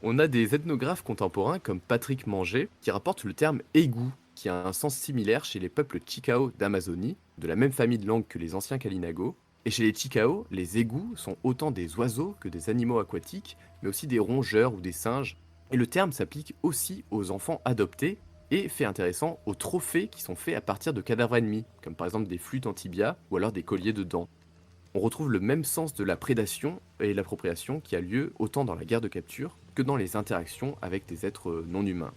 On a des ethnographes contemporains comme Patrick Manger qui rapportent le terme égout, qui a un sens similaire chez les peuples Chicao d'Amazonie, de la même famille de langue que les anciens Kalinago. Et chez les Chicao, les égouts sont autant des oiseaux que des animaux aquatiques, mais aussi des rongeurs ou des singes. Et le terme s'applique aussi aux enfants adoptés, et fait intéressant, aux trophées qui sont faits à partir de cadavres ennemis, comme par exemple des flûtes en tibia ou alors des colliers de dents. On retrouve le même sens de la prédation et l'appropriation qui a lieu autant dans la guerre de capture que dans les interactions avec des êtres non humains.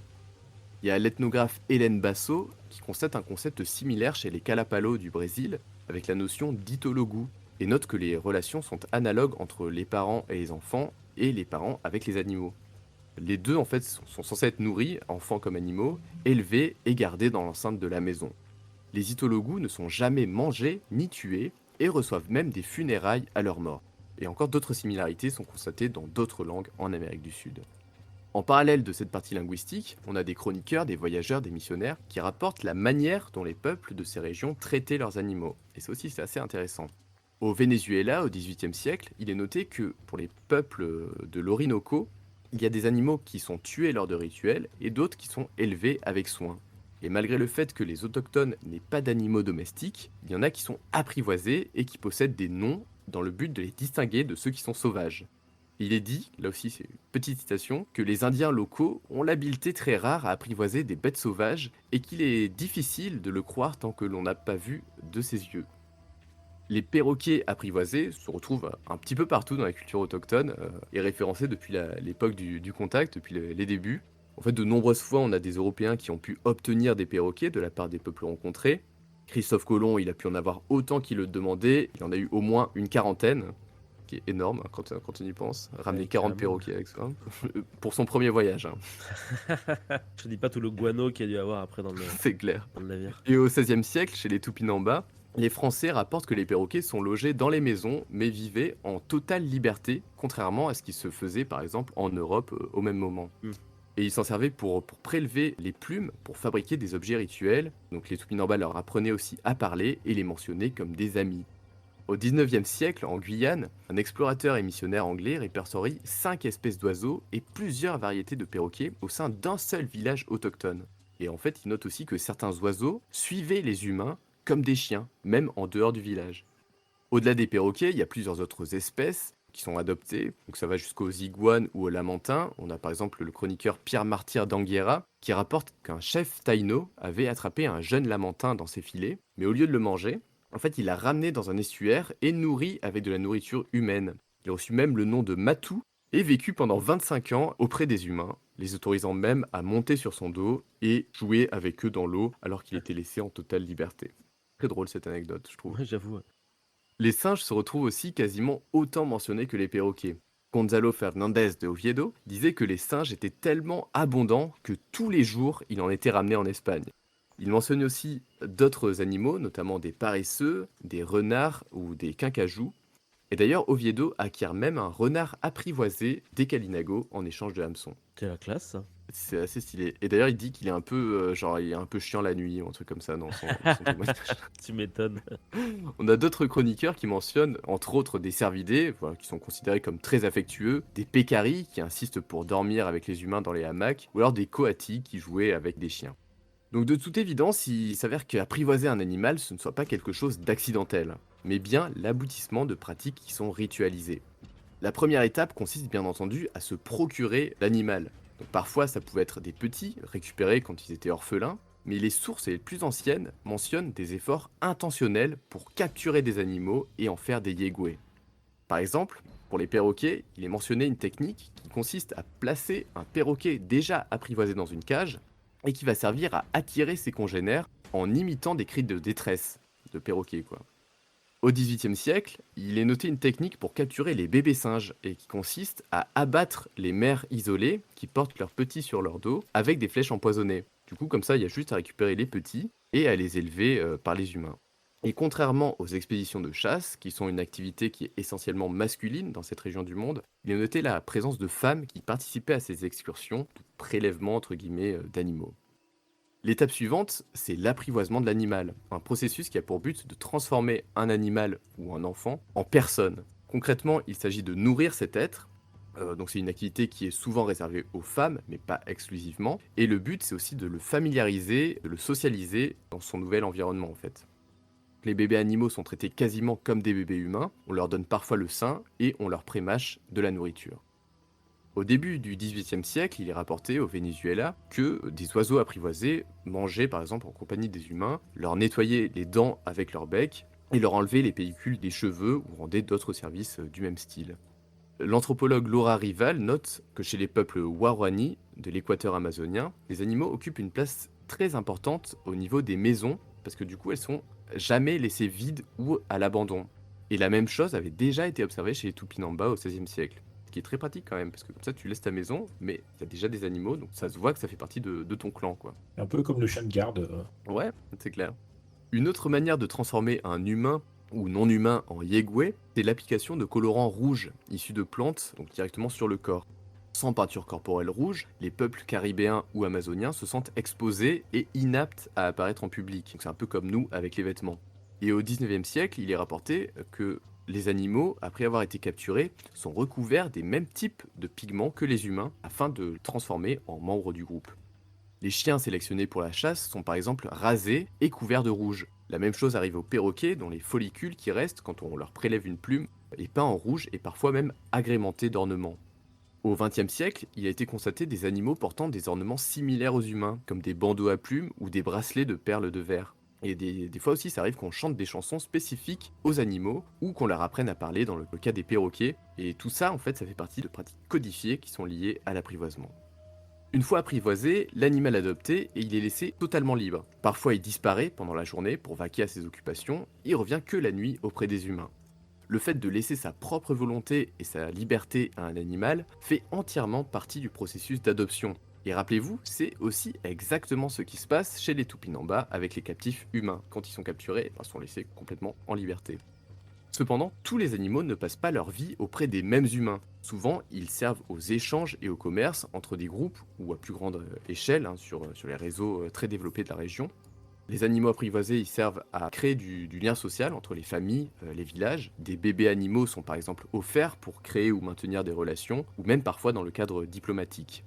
Il y a l'ethnographe Hélène Basso qui constate un concept similaire chez les Kalapalo du Brésil avec la notion d'ithologu et note que les relations sont analogues entre les parents et les enfants et les parents avec les animaux. Les deux en fait sont censés être nourris, enfants comme animaux, élevés et gardés dans l'enceinte de la maison. Les ithologus ne sont jamais mangés ni tués et reçoivent même des funérailles à leur mort. Et encore d'autres similarités sont constatées dans d'autres langues en Amérique du Sud. En parallèle de cette partie linguistique, on a des chroniqueurs, des voyageurs, des missionnaires qui rapportent la manière dont les peuples de ces régions traitaient leurs animaux. Et ça aussi c'est assez intéressant. Au Venezuela, au XVIIIe siècle, il est noté que pour les peuples de l'Orinoco, il y a des animaux qui sont tués lors de rituels et d'autres qui sont élevés avec soin. Et malgré le fait que les autochtones n'aient pas d'animaux domestiques, il y en a qui sont apprivoisés et qui possèdent des noms dans le but de les distinguer de ceux qui sont sauvages. Il est dit, là aussi c'est une petite citation, que les Indiens locaux ont l'habileté très rare à apprivoiser des bêtes sauvages et qu'il est difficile de le croire tant que l'on n'a pas vu de ses yeux. Les perroquets apprivoisés se retrouvent un petit peu partout dans la culture autochtone et référencés depuis l'époque du contact, depuis les débuts. En fait, de nombreuses fois, on a des Européens qui ont pu obtenir des perroquets de la part des peuples rencontrés. Christophe Colomb, il a pu en avoir autant qu'il le demandait. Il en a eu au moins une quarantaine, qui est énorme hein, quand on y pense. Ramener Ouais, 40 carrément. perroquets avec soi, pour son premier voyage, hein. Je dis pas tout le guano qu'il y a dû avoir après dans le C'est clair. navire. Et au XVIe siècle, chez les Tupinamba, Les Français rapportent que les perroquets sont logés dans les maisons, mais vivaient en totale liberté, contrairement à ce qui se faisait par exemple en Europe au même moment. Hmm. Et ils s'en servaient pour prélever les plumes, pour fabriquer des objets rituels. Donc les Tupinamba leur apprenaient aussi à parler et les mentionnaient comme des amis. Au 19e siècle, en Guyane, un explorateur et missionnaire anglais répertorie 5 espèces d'oiseaux et plusieurs variétés de perroquets au sein d'un seul village autochtone. Et en fait, il note aussi que certains oiseaux suivaient les humains comme des chiens, même en dehors du village. Au-delà des perroquets, il y a plusieurs autres espèces qui sont adoptées. Donc ça va jusqu'aux iguanes ou aux lamantins. On a par exemple le chroniqueur Pierre Martyr d'Anguera qui rapporte qu'un chef taïno avait attrapé un jeune lamantin dans ses filets, mais au lieu de le manger, en fait, il l'a ramené dans un estuaire et nourri avec de la nourriture humaine. Il a reçu même le nom de Matou et vécu pendant 25 ans auprès des humains, les autorisant même à monter sur son dos et jouer avec eux dans l'eau alors qu'il était laissé en totale liberté. Très drôle cette anecdote, je trouve. Ouais, j'avoue. Les singes se retrouvent aussi quasiment autant mentionnés que les perroquets. Gonzalo Fernandez de Oviedo disait que les singes étaient tellement abondants que tous les jours il en était ramené en Espagne. Il mentionne aussi d'autres animaux, notamment des paresseux, des renards ou des quincajous. Et d'ailleurs, Oviedo acquiert même un renard apprivoisé des Calinago en échange de hameçons. C'est la classe, ça. C'est assez stylé. Et d'ailleurs, il dit qu'il est un peu, genre, il est un peu chiant la nuit ou un truc comme ça dans son témoignage. Tu m'étonnes. On a d'autres chroniqueurs qui mentionnent, entre autres, des cervidés, voilà, qui sont considérés comme très affectueux, des pécaris qui insistent pour dormir avec les humains dans les hamacs, ou alors des coatis qui jouaient avec des chiens. Donc de toute évidence, il s'avère qu'apprivoiser un animal, ce ne soit pas quelque chose d'accidentel, mais bien l'aboutissement de pratiques qui sont ritualisées. La première étape consiste bien entendu à se procurer l'animal. Donc parfois ça pouvait être des petits, récupérés quand ils étaient orphelins, mais les sources les plus anciennes mentionnent des efforts intentionnels pour capturer des animaux et en faire des yegwés. Par exemple, pour les perroquets, il est mentionné une technique qui consiste à placer un perroquet déjà apprivoisé dans une cage et qui va servir à attirer ses congénères en imitant des cris de détresse de perroquet, quoi. Au XVIIIe siècle, il est noté une technique pour capturer les bébés singes et qui consiste à abattre les mères isolées qui portent leurs petits sur leur dos avec des flèches empoisonnées. Du coup, comme ça, il y a juste à récupérer les petits et à les élever par les humains. Et contrairement aux expéditions de chasse, qui sont une activité qui est essentiellement masculine dans cette région du monde, il est noté la présence de femmes qui participaient à ces excursions, de prélèvement entre guillemets d'animaux. L'étape suivante, c'est l'apprivoisement de l'animal, un processus qui a pour but de transformer un animal ou un enfant en personne. Concrètement, il s'agit de nourrir cet être, donc c'est une activité qui est souvent réservée aux femmes, mais pas exclusivement, et le but c'est aussi de le familiariser, de le socialiser dans son nouvel environnement en fait. Les bébés animaux sont traités quasiment comme des bébés humains, on leur donne parfois le sein et on leur prémâche de la nourriture. Au début du XVIIIe siècle, il est rapporté au Venezuela que des oiseaux apprivoisés mangeaient par exemple en compagnie des humains, leur nettoyaient les dents avec leur bec et leur enlevaient les pellicules des cheveux ou rendaient d'autres services du même style. L'anthropologue Laura Rival note que chez les peuples Waorani de l'équateur amazonien, les animaux occupent une place très importante au niveau des maisons parce que du coup elles sont jamais laissées vides ou à l'abandon. Et la même chose avait déjà été observée chez les Tupinamba au XVIe siècle. Ce qui est très pratique quand même, parce que comme ça tu laisses ta maison, mais il y a déjà des animaux, donc ça se voit que ça fait partie de ton clan, quoi. Un peu comme le chien de garde. Ouais, c'est clair. Une autre manière de transformer un humain ou non humain en yegwé, c'est l'application de colorants rouges issus de plantes, donc directement sur le corps. Sans peinture corporelle rouge, les peuples caribéens ou amazoniens se sentent exposés et inaptes à apparaître en public. Donc c'est un peu comme nous avec les vêtements. Et au 19e siècle, il est rapporté que les animaux, après avoir été capturés, sont recouverts des mêmes types de pigments que les humains afin de les transformer en membres du groupe. Les chiens sélectionnés pour la chasse sont par exemple rasés et couverts de rouge. La même chose arrive aux perroquets dont les follicules qui restent quand on leur prélève une plume est peint en rouge et parfois même agrémenté d'ornements. Au XXe siècle, il a été constaté des animaux portant des ornements similaires aux humains, comme des bandeaux à plumes ou des bracelets de perles de verre. Et des fois aussi, ça arrive qu'on chante des chansons spécifiques aux animaux ou qu'on leur apprenne à parler dans le cas des perroquets. Et tout ça, en fait, ça fait partie de pratiques codifiées qui sont liées à l'apprivoisement. Une fois apprivoisé, l'animal adopté et il est laissé totalement libre. Parfois, il disparaît pendant la journée pour vaquer à ses occupations, et il revient que la nuit auprès des humains. Le fait de laisser sa propre volonté et sa liberté à un animal fait entièrement partie du processus d'adoption. Et rappelez-vous, c'est aussi exactement ce qui se passe chez les Tupinamba avec les captifs humains. Quand ils sont capturés, ils sont laissés complètement en liberté. Cependant, tous les animaux ne passent pas leur vie auprès des mêmes humains. Souvent, ils servent aux échanges et au commerce entre des groupes ou à plus grande échelle sur les réseaux très développés de la région. Les animaux apprivoisés, ils servent à créer du lien social entre les familles, les villages. Des bébés animaux sont par exemple offerts pour créer ou maintenir des relations, ou même parfois dans le cadre diplomatique.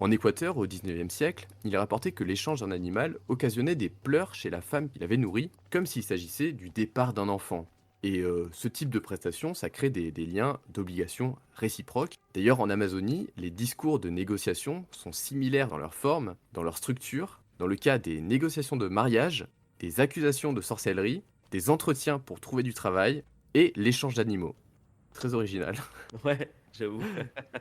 En Équateur, au 19e siècle, il est rapporté que l'échange d'un animal occasionnait des pleurs chez la femme qui l'avait nourri, comme s'il s'agissait du départ d'un enfant. Et ce type de prestation, ça crée des liens d'obligation réciproques. D'ailleurs, en Amazonie, les discours de négociation sont similaires dans leur forme, dans leur structure. Dans le cas des négociations de mariage, des accusations de sorcellerie, des entretiens pour trouver du travail et l'échange d'animaux. Très original. Ouais, j'avoue.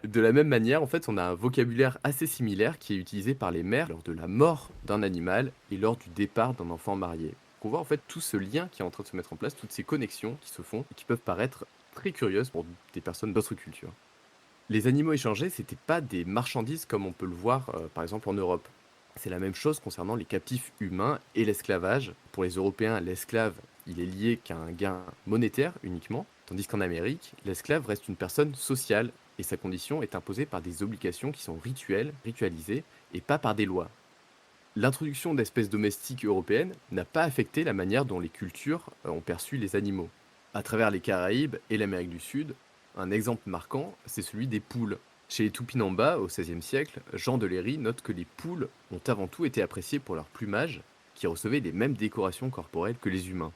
De la même manière, en fait, on a un vocabulaire assez similaire qui est utilisé par les mères lors de la mort d'un animal et lors du départ d'un enfant marié. On voit en fait tout ce lien qui est en train de se mettre en place, toutes ces connexions qui se font et qui peuvent paraître très curieuses pour des personnes d'autres cultures. Les animaux échangés, c'était pas des marchandises comme on peut le voir par exemple en Europe. C'est la même chose concernant les captifs humains et l'esclavage. Pour les Européens, l'esclave, il est lié qu'à un gain monétaire uniquement, tandis qu'en Amérique, l'esclave reste une personne sociale et sa condition est imposée par des obligations qui sont rituelles, ritualisées et pas par des lois. L'introduction d'espèces domestiques européennes n'a pas affecté la manière dont les cultures ont perçu les animaux. À travers les Caraïbes et l'Amérique du Sud, un exemple marquant, c'est celui des poules. Chez les Tupinamba, au XVIe siècle, Jean de Léry note que les poules ont avant tout été appréciées pour leur plumage, qui recevait les mêmes décorations corporelles que les humains.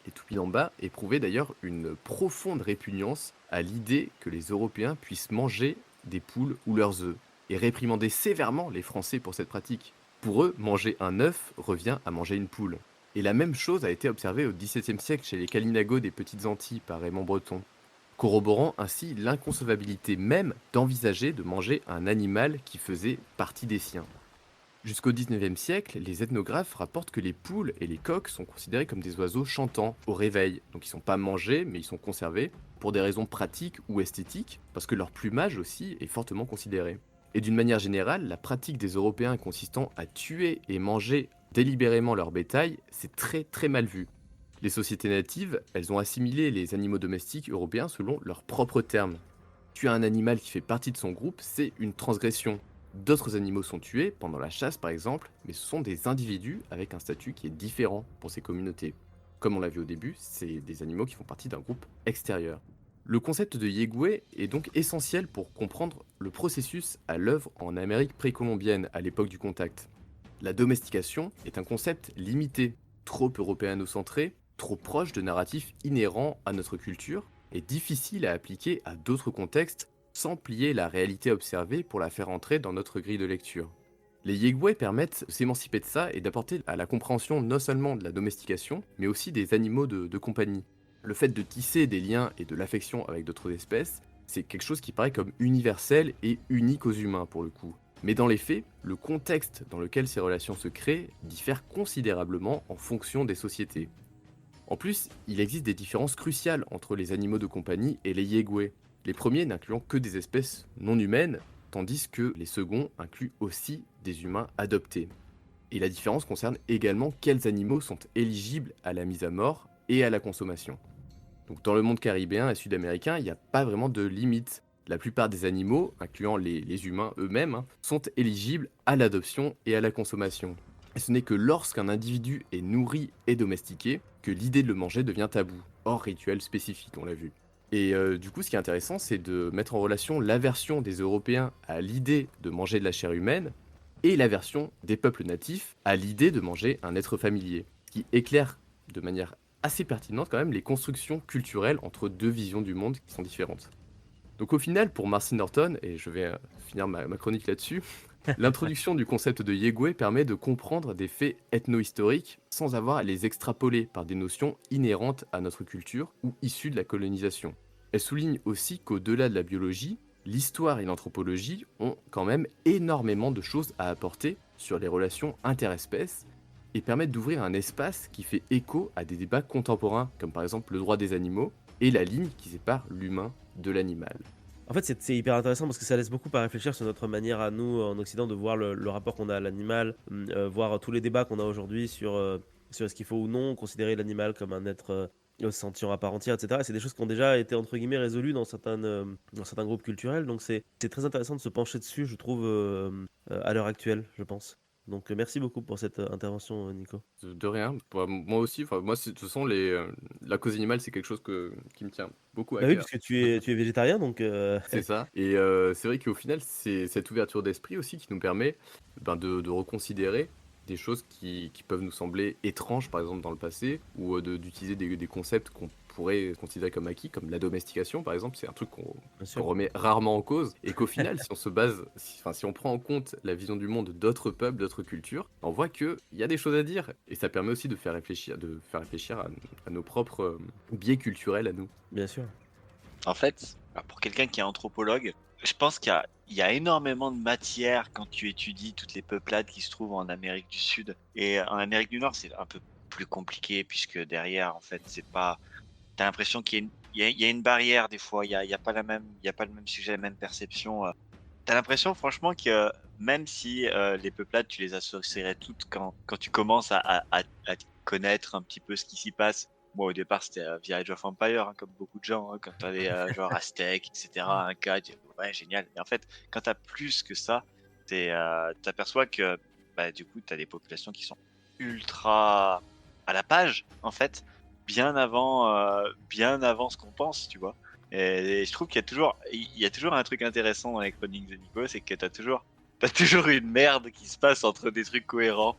Les Tupinamba éprouvaient d'ailleurs une profonde répugnance à l'idée que les Européens puissent manger des poules ou leurs œufs, et réprimandaient sévèrement les Français pour cette pratique. Pour eux, manger un œuf revient à manger une poule. Et la même chose a été observée au XVIIe siècle chez les Kalinago des Petites Antilles par Raymond Breton, corroborant ainsi l'inconcevabilité même d'envisager de manger un animal qui faisait partie des siens. Jusqu'au XIXe siècle, les ethnographes rapportent que les poules et les coqs sont considérés comme des oiseaux chantants au réveil. Donc ils ne sont pas mangés, mais ils sont conservés pour des raisons pratiques ou esthétiques, parce que leur plumage aussi est fortement considéré. Et d'une manière générale, la pratique des Européens consistant à tuer et manger délibérément leur bétail, c'est très très mal vu. Les sociétés natives, elles ont assimilé les animaux domestiques européens selon leurs propres termes. Tuer un animal qui fait partie de son groupe, c'est une transgression. D'autres animaux sont tués, pendant la chasse par exemple, mais ce sont des individus avec un statut qui est différent pour ces communautés. Comme on l'a vu au début, c'est des animaux qui font partie d'un groupe extérieur. Le concept de Yegwe est donc essentiel pour comprendre le processus à l'œuvre en Amérique précolombienne à l'époque du contact. La domestication est un concept limité, trop européano-centré, trop proche de narratifs inhérents à notre culture et difficile à appliquer à d'autres contextes sans plier la réalité observée pour la faire entrer dans notre grille de lecture. Les Yegwe permettent de s'émanciper de ça et d'apporter à la compréhension non seulement de la domestication, mais aussi des animaux de compagnie. Le fait de tisser des liens et de l'affection avec d'autres espèces, c'est quelque chose qui paraît comme universel et unique aux humains pour le coup. Mais dans les faits, le contexte dans lequel ces relations se créent diffère considérablement en fonction des sociétés. En plus, il existe des différences cruciales entre les animaux de compagnie et les Yegwe. Les premiers n'incluant que des espèces non humaines, tandis que les seconds incluent aussi des humains adoptés. Et la différence concerne également quels animaux sont éligibles à la mise à mort et à la consommation. Donc dans le monde caribéen et sud-américain, il n'y a pas vraiment de limite. La plupart des animaux, incluant les humains eux-mêmes, sont éligibles à l'adoption et à la consommation. Et ce n'est que lorsqu'un individu est nourri et domestiqué que l'idée de le manger devient tabou, hors rituel spécifique, on l'a vu. Et du coup, ce qui est intéressant, c'est de mettre en relation l'aversion des Européens à l'idée de manger de la chair humaine et l'aversion des peuples natifs à l'idée de manger un être familier, ce qui éclaire de manière assez pertinente quand même les constructions culturelles entre deux visions du monde qui sont différentes. Donc au final, pour Marcin Norton, et je vais finir ma chronique là-dessus, l'introduction du concept de Yegwe permet de comprendre des faits ethno-historiques sans avoir à les extrapoler par des notions inhérentes à notre culture ou issues de la colonisation. Elle souligne aussi qu'au-delà de la biologie, l'histoire et l'anthropologie ont quand même énormément de choses à apporter sur les relations interespèces et permettent d'ouvrir un espace qui fait écho à des débats contemporains comme par exemple le droit des animaux et la ligne qui sépare l'humain de l'animal. En fait, c'est hyper intéressant parce que ça laisse beaucoup à réfléchir sur notre manière à nous, en Occident, de voir le rapport qu'on a à l'animal, voir tous les débats qu'on a aujourd'hui sur est-ce qu'il faut ou non considérer l'animal comme un être sentient à part entière, etc. Et c'est des choses qui ont déjà été, entre guillemets, résolues dans certains groupes culturels. Donc c'est très intéressant de se pencher dessus, je trouve, à l'heure actuelle, je pense. Donc merci beaucoup pour cette intervention, Nico. De rien. Bah, moi aussi, enfin, moi, de toute façon, la cause animale, c'est quelque chose qui me tient beaucoup à Bah oui, cœur. parce que tu es végétarien, donc C'est ça. Et c'est vrai qu'au final, c'est cette ouverture d'esprit aussi qui nous permet de reconsidérer des choses qui peuvent nous sembler étranges, par exemple, dans le passé, ou d'utiliser des concepts qu'on pourrait considérer comme acquis, comme la domestication, par exemple. C'est un truc qu'on bien sûr. remet rarement en cause. Et qu'au final, si on se base, enfin, si on prend en compte la vision du monde d'autres peuples, d'autres cultures, on voit qu'il y a des choses à dire. Et ça permet aussi de faire réfléchir à nos propres biais culturels à nous. Bien sûr. En fait, pour quelqu'un qui est anthropologue, je pense qu'il y a énormément de matière quand tu étudies toutes les peuplades qui se trouvent en Amérique du Sud. Et en Amérique du Nord, c'est un peu plus compliqué puisque derrière, en fait, c'est pas. T'as l'impression qu'il y a une barrière des fois. Il y a pas le même sujet, la même perception. T'as l'impression, franchement, que même si les peuplades, tu les associerais toutes quand tu commences à connaître un petit peu ce qui s'y passe. Moi, au départ, c'était via Age of Empire, hein, comme beaucoup de gens, hein, quand t'avais genre Aztèques, etc., Inca, tu dis, ouais, génial. Et en fait, quand t'as plus que ça, t'aperçois que du coup, t'as des populations qui sont ultra à la page, en fait, bien avant ce qu'on pense, tu vois. Et je trouve il y a toujours un truc intéressant dans les chroniques de Nico, c'est que t'as toujours une merde qui se passe entre des trucs cohérents,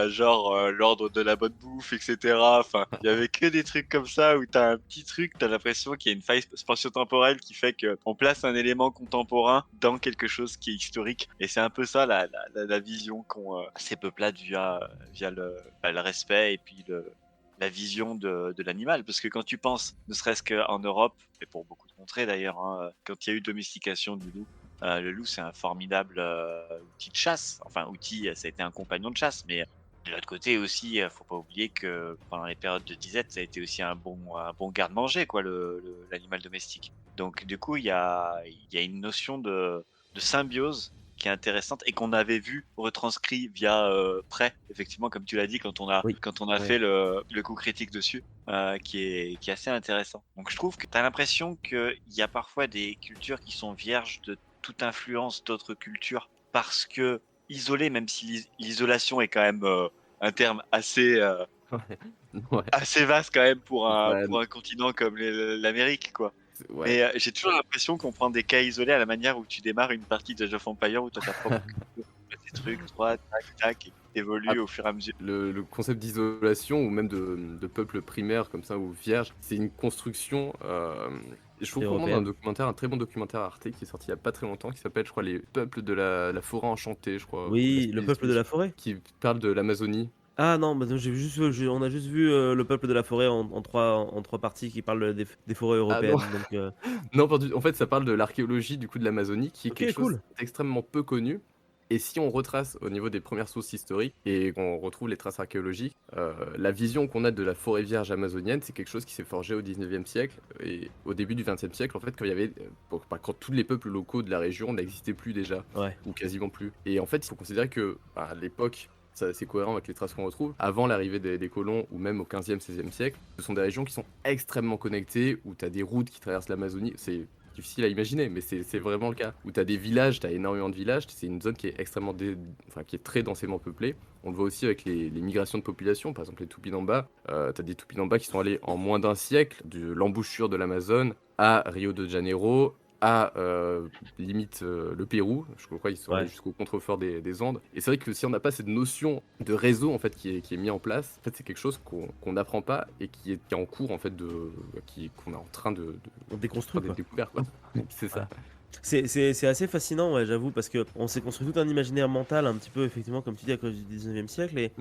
genre l'ordre de la bonne bouffe, etc. Enfin, il y avait que des trucs comme ça où t'as un petit truc, t'as l'impression qu'il y a une faille spatio-temporelle qui fait qu'on place un élément contemporain dans quelque chose qui est historique. Et c'est un peu ça la vision qu'ont ces peuplades via le respect et puis la vision de l'animal. Parce que quand tu penses, ne serait-ce qu'en Europe, et pour beaucoup de contrées d'ailleurs, hein, quand il y a eu domestication du loup, le loup c'est un formidable outil de chasse. Enfin, outil, ça a été un compagnon de chasse, mais de l'autre côté aussi, faut pas oublier que pendant les périodes de disette, ça a été aussi un bon garde-manger, quoi, l'animal domestique. Donc du coup, il y a une notion de symbiose qui est intéressante et qu'on avait vu retranscrit via Prêt, effectivement, comme tu l'as dit, quand on a Oui. Ouais. fait le coup critique dessus, qui est assez intéressant. Donc je trouve que tu as l'impression qu'il y a parfois des cultures qui sont vierges de toute influence d'autres cultures parce que isolées, même si l'isolation est quand même un terme Ouais. assez vaste quand même pour Ouais, un continent comme l'Amérique, quoi. ouais. Mais j'ai toujours l'impression qu'on prend des cas isolés à la manière où tu démarres une partie de Age of Empire où tu as ta propre culture, tu fais des trucs, droit, tac, tac, et qui évoluent au fur et à mesure. Le concept d'isolation ou même de peuple primaire comme ça ou vierge, c'est une construction. Je vous recommande Européenne. un très bon documentaire Arte qui est sorti il y a pas très longtemps qui s'appelle, je crois, Les peuples de la forêt enchantée, je crois. Oui, le peuple de la forêt. Qui parle de l'Amazonie. Ah non, bah, on a juste vu le peuple de la forêt en trois parties qui parlent des forêts Ah non, européennes. Donc, non, en fait, ça parle de l'archéologie du coup de l'Amazonie, qui est ok, quelque chose cool. d'extrêmement peu connu. Et si on retrace au niveau des premières sources historiques et qu'on retrouve les traces archéologiques, la vision qu'on a de la forêt vierge amazonienne, c'est quelque chose qui s'est forgé au 19e siècle et au début du 20e siècle, en fait, quand il y avait, quand tous les peuples locaux de la région n'existaient plus déjà, Ouais. ou quasiment plus. Et en fait, il faut considérer que à l'époque, c'est cohérent avec les traces qu'on retrouve, avant l'arrivée des colons ou même au 15e, 16e siècle, ce sont des régions qui sont extrêmement connectées, où tu as des routes qui traversent l'Amazonie. C'est difficile à imaginer, mais c'est vraiment le cas. Où tu as des villages, tu as énormément de villages, c'est une zone qui est qui est très densément peuplée. On le voit aussi avec les migrations de population, par exemple les Tupinamba. Tu as des Tupinamba qui sont allés en moins d'un siècle de l'embouchure de l'Amazone à Rio de Janeiro, à limite le Pérou. Je crois qu'ils sont allés jusqu'au contrefort des Andes. Et c'est vrai que si on n'a pas cette notion de réseau en fait qui est mis en place, en fait c'est quelque chose qu'on n'apprend pas et qui est en cours en fait qu'on est en train de déconstruire, d'être quoi. découvert, quoi. C'est ça. C'est assez fascinant, ouais, j'avoue, parce qu'on s'est construit tout un imaginaire mental, un petit peu, effectivement, comme tu dis, à cause du 19e siècle. Et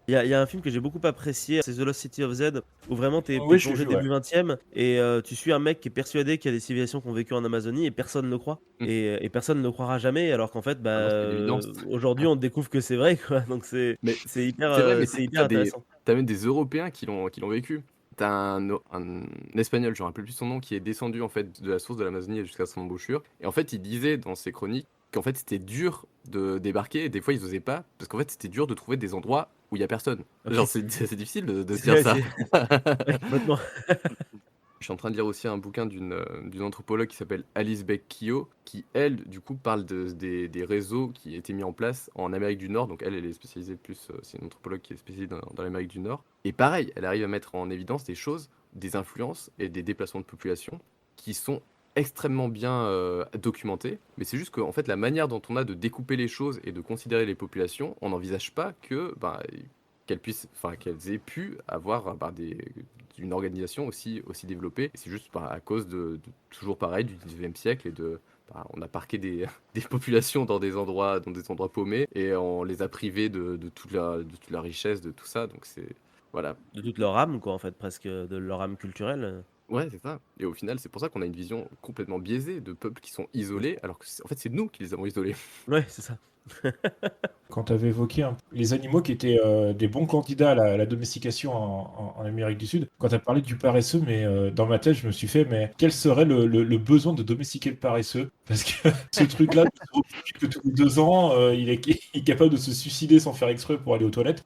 il y a un film que j'ai beaucoup apprécié, c'est The Lost City of Z, où vraiment t'es Oui, plongé début 20e, et tu suis un mec qui est persuadé qu'il y a des civilisations qui ont vécu en Amazonie, et personne ne le croit. Et personne ne le croira jamais, alors qu'en fait, Ah non, c'est une évidence. aujourd'hui, on découvre que c'est vrai, quoi. Donc Mais c'est hyper, c'est vrai, mais c'est hyper intéressant. t'as même des Européens qui l'ont vécu. T'as un Espagnol, je me rappelle plus son nom, qui est descendu en fait de la source de l'Amazonie jusqu'à son embouchure. Et en fait, il disait dans ses chroniques qu'en fait c'était dur de débarquer. Et des fois, ils osaient pas parce qu'en fait c'était dur de trouver des endroits où il y a personne. Ok. Genre, c'est difficile de se dire Ouais, ça. ouais, complètement. Je suis en train de lire aussi un bouquin d'une anthropologue qui s'appelle Alice Beck-Keogh, qui, elle, du coup, parle des réseaux qui étaient mis en place en Amérique du Nord. Donc, elle est spécialisée plus, c'est une anthropologue qui est spécialisée dans l'Amérique du Nord. Et pareil, elle arrive à mettre en évidence des choses, des influences et des déplacements de population qui sont extrêmement bien documentés. Mais c'est juste qu'en fait, la manière dont on a de découper les choses et de considérer les populations, on n'envisage pas que qu'elles aient pu avoir une organisation aussi développée. Et c'est juste à cause de toujours pareil du 19e siècle on a parqué des populations dans des endroits paumés et on les a privés de toute la richesse, de tout ça. Donc voilà. De toute leur âme, quoi, en fait, presque, de leur âme culturelle. Ouais, c'est ça. Et au final, c'est pour ça qu'on a une vision complètement biaisée de peuples qui sont isolés, alors que en fait, c'est nous qui les avons isolés. Ouais, c'est ça. Quand tu avais évoqué les animaux qui étaient des bons candidats à la domestication en Amérique du Sud, quand tu as parlé du paresseux, mais dans ma tête, je me suis fait, mais quel serait le besoin de domestiquer le paresseux? Parce que ce truc-là, que tous les 2 ans, il est capable de se suicider sans faire exprès pour aller aux toilettes.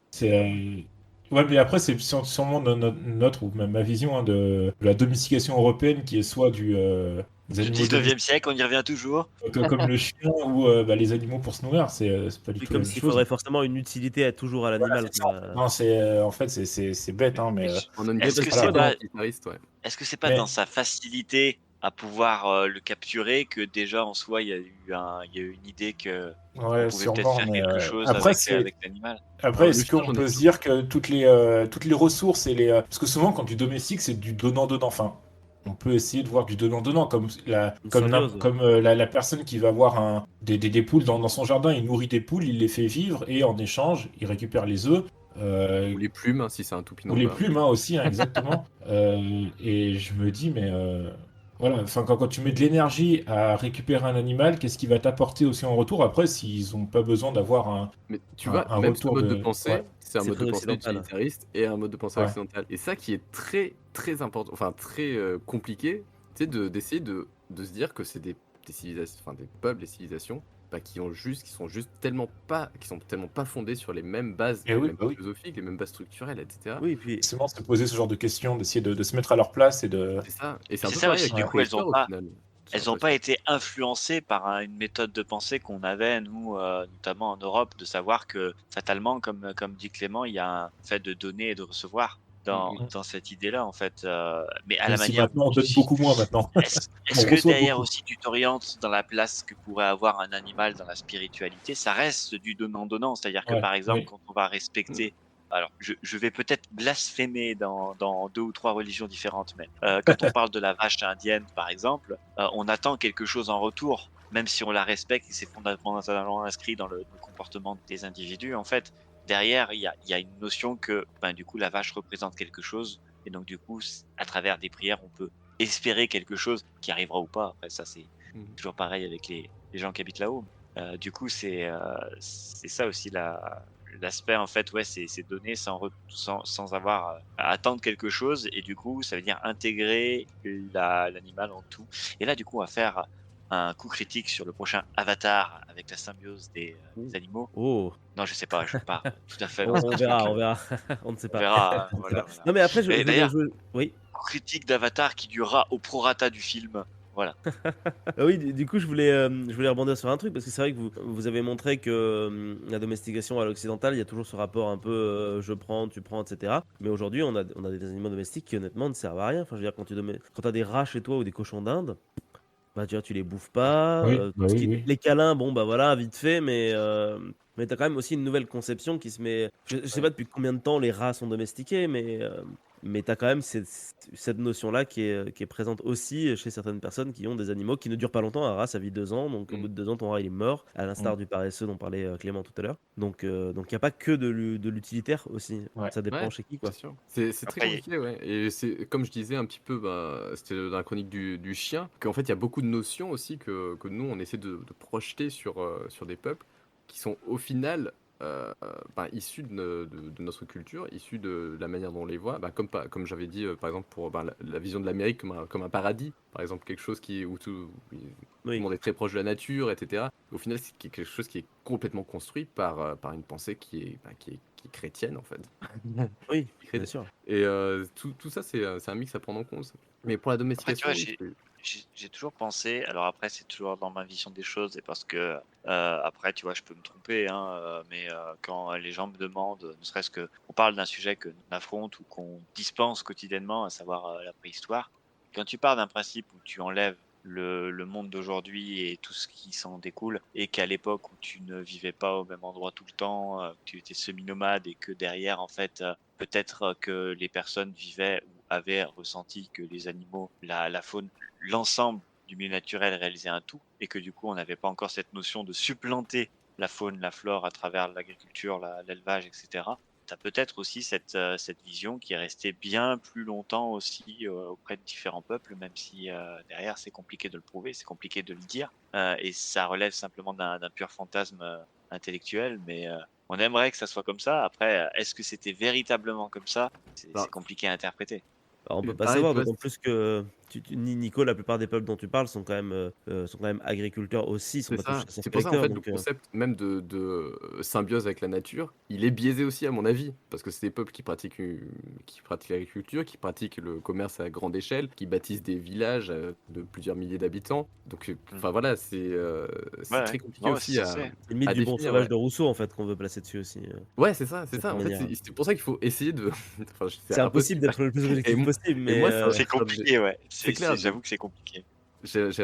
Ouais, mais après, c'est sûrement notre, ou même ma vision de la domestication européenne qui est soit des Du animaux 19e siècle, on y revient toujours. comme le chien ou les animaux pour se nourrir, c'est pas du Oui, tout la comme même s'il chose. faudrait forcément une utilité toujours à Voilà, l'animal, c'est ça. quoi. Non, en fait, c'est bête, hein, mais On a une Est-ce que domestication c'est pas, utilitariste, ouais. est-ce que c'est pas dans mais sa facilité à pouvoir le capturer que déjà en soi il y a eu une idée que on ouais, pouvait peut-être sûrement. faire Mais quelque chose après, avec l'animal. après, Le est-ce chien, qu'on j'en ai peut pas. se dire que toutes les ressources parce que souvent, quand du domestique, c'est du donnant-donnant. Enfin, on peut essayer de voir du donnant-donnant, Une symbiose. la personne qui va avoir des poules dans son jardin, il nourrit des poules, il les fait vivre, et en échange, il récupère les œufs. Ou les plumes, hein, si c'est un Ou les toupinamba. plumes hein, aussi, hein, exactement. Et je me dis, mais voilà, enfin, quand tu mets de l'énergie à récupérer un animal, qu'est-ce qu'il va t'apporter aussi en retour? Après, s'ils n'ont pas besoin d'avoir Mais tu un, vois, un même ce retour mode de de. Ouais, pensée, c'est un C'est mode de très pensée occidental. utilitariste et un mode de pensée ouais. occidental. Et ça qui est très, très important, enfin très compliqué, c'est d'essayer de se dire que c'est des civilisations, enfin des peuples, des civilisations, qui sont tellement pas fondées sur Et les oui, mêmes bah bases oui. philosophiques, les mêmes bases structurelles, etc. Oui, et puis Justement, se poser ce genre de questions, d'essayer de se mettre à leur place et de. C'est ça. Et c'est Mais un c'est peu ça pareil aussi, avec du la Ouais. coup préhistoire au final, j'ai elles ont pas l'impression. été influencées par une méthode de pensée qu'on avait, nous, notamment en Europe, de savoir que fatalement, comme dit Clément, il y a un fait de donner et de recevoir Mm, mm. dans cette idée-là, en fait. Mais à Même la si manière dont maintenant, on tu donne dis, beaucoup moins maintenant. est-ce On que reçoit derrière beaucoup. aussi tu t'orientes dans la place que pourrait avoir un animal dans la spiritualité, ça reste du donnant-donnant. C'est-à-dire que Ouais, par exemple, oui. quand on va Mm. respecter, alors je vais peut-être blasphémer dans 2 ou 3 religions différentes, mais quand on parle de la vache indienne, par exemple, on attend quelque chose en retour, même si on la respecte et c'est fondamentalement inscrit dans le comportement des individus. En fait, derrière, il y a une notion que, ben, du coup, la vache représente quelque chose et donc du coup, à travers des prières, on peut espérer quelque chose qui arrivera ou pas. Après, ça, c'est Mm. toujours pareil avec les gens qui habitent là-haut. Du coup, c'est ça aussi l'aspect, en fait, ouais, c'est donner sans avoir à attendre quelque chose. Et du coup, ça veut dire intégrer l'animal en tout. Et là, du coup, on va faire un coup critique sur le prochain Avatar avec la symbiose des animaux. oh, Non, je sais pas, je veux pas tout à fait on, dans un on truc. verra, on verra. On ne sait On pas. verra, On ne sait voilà, pas. voilà. Non, mais après, Et je d'ailleurs, veux- Oui. critique d'Avatar qui durera au prorata du film. Voilà. Oui, du coup, je voulais rebondir sur un truc, parce que c'est vrai que vous avez montré que la domestication à l'occidental, il y a toujours ce rapport un peu je prends, tu prends, etc. Mais aujourd'hui, on a des animaux domestiques qui honnêtement ne servent à rien. Enfin, je veux dire, quand tu as des rats chez toi ou des cochons d'Inde, bah, tu les bouffes pas. Oui, bah Tout ce oui, qui est oui. les câlins, bon, bah voilà, vite fait, mais tu as quand même aussi une nouvelle conception qui se met. Je sais pas Ouais. depuis combien de temps les rats sont domestiqués, mais tu as quand même cette notion-là qui est présente aussi chez certaines personnes qui ont des animaux qui ne durent pas longtemps. Un rat, ça vit 2 ans, donc au bout Mm. de 2 ans, ton rat il est mort, à Mm. l'instar du paresseux dont parlait Clément tout à l'heure. Donc il n'y a pas que de l'utilitaire aussi. Ouais. Ça dépend Ouais, chez qui, c'est quoi. sûr. C'est très Après, compliqué, ouais. Et c'est comme je disais un petit peu, bah, c'était dans la chronique du chien, qu'en fait, il y a beaucoup de notions aussi que nous, on essaie de projeter sur des peuples qui sont au final. issus de notre culture, issus de la manière dont on les voit, comme j'avais dit, par exemple, pour la vision de l'Amérique comme un paradis, par exemple, quelque chose où tout le Oui, monde est très proche de la nature, etc. Au final, c'est quelque chose qui est complètement construit par une pensée qui est chrétienne, en fait. oui, Qui est bien chrétienne. sûr. Et tout ça, c'est un mix à prendre en compte. Mais pour la Après, tu vois, domestication, oui, j'ai toujours pensé, alors après, c'est toujours dans ma vision des choses, et parce que, après, tu vois, je peux me tromper, hein, mais quand les gens me demandent, ne serait-ce que, on parle d'un sujet que l'on affronte ou qu'on dispense quotidiennement, à savoir la préhistoire, quand tu pars d'un principe où tu enlèves le monde d'aujourd'hui et tout ce qui s'en découle, et qu'à l'époque où tu ne vivais pas au même endroit tout le temps, que tu étais semi-nomade et que derrière, en fait, peut-être que les personnes vivaient ou avaient ressenti que les animaux, la faune, l'ensemble du milieu naturel réalisait un tout et que du coup on n'avait pas encore cette notion de supplanter la faune, la flore à travers l'agriculture, l'élevage, etc. Tu as peut-être aussi cette vision qui est restée bien plus longtemps aussi auprès de différents peuples, même si derrière c'est compliqué de le prouver, c'est compliqué de le dire, et ça relève simplement d'un pur fantasme intellectuel, mais on aimerait que ça soit comme ça. Après, est-ce que c'était véritablement comme ça? C'est bah, compliqué à interpréter. Alors, on peut pas pareil, tu savoir, vois, d'autant plus que Nico, la plupart des peuples dont tu parles sont quand même agriculteurs aussi, ils sont c'est pas tous ça. C'est pour ça, en chasseurs-collecteurs, fait, le donc concept même de symbiose avec la nature, il est biaisé aussi, à mon avis. Parce que c'est des peuples qui pratiquent l'agriculture, qui pratiquent le commerce à grande échelle, qui bâtissent des villages de plusieurs milliers d'habitants. Donc, Mm. enfin voilà, Ouais, c'est ouais. très compliqué Non, aussi ça c'est. c'est le mythe à du bon définir, sauvage ouais. de Rousseau, en fait, qu'on veut placer dessus aussi, Ouais, c'est d'une ça. certaine En fait, manière. c'est pour ça qu'il faut essayer de. Enfin, c'est C'est impossible impossible. d'être le plus Et, objectif mo- possible, et mais moi, C'est ça me- compliqué, ouais. c'est clair. J'avoue que c'est compliqué. C'est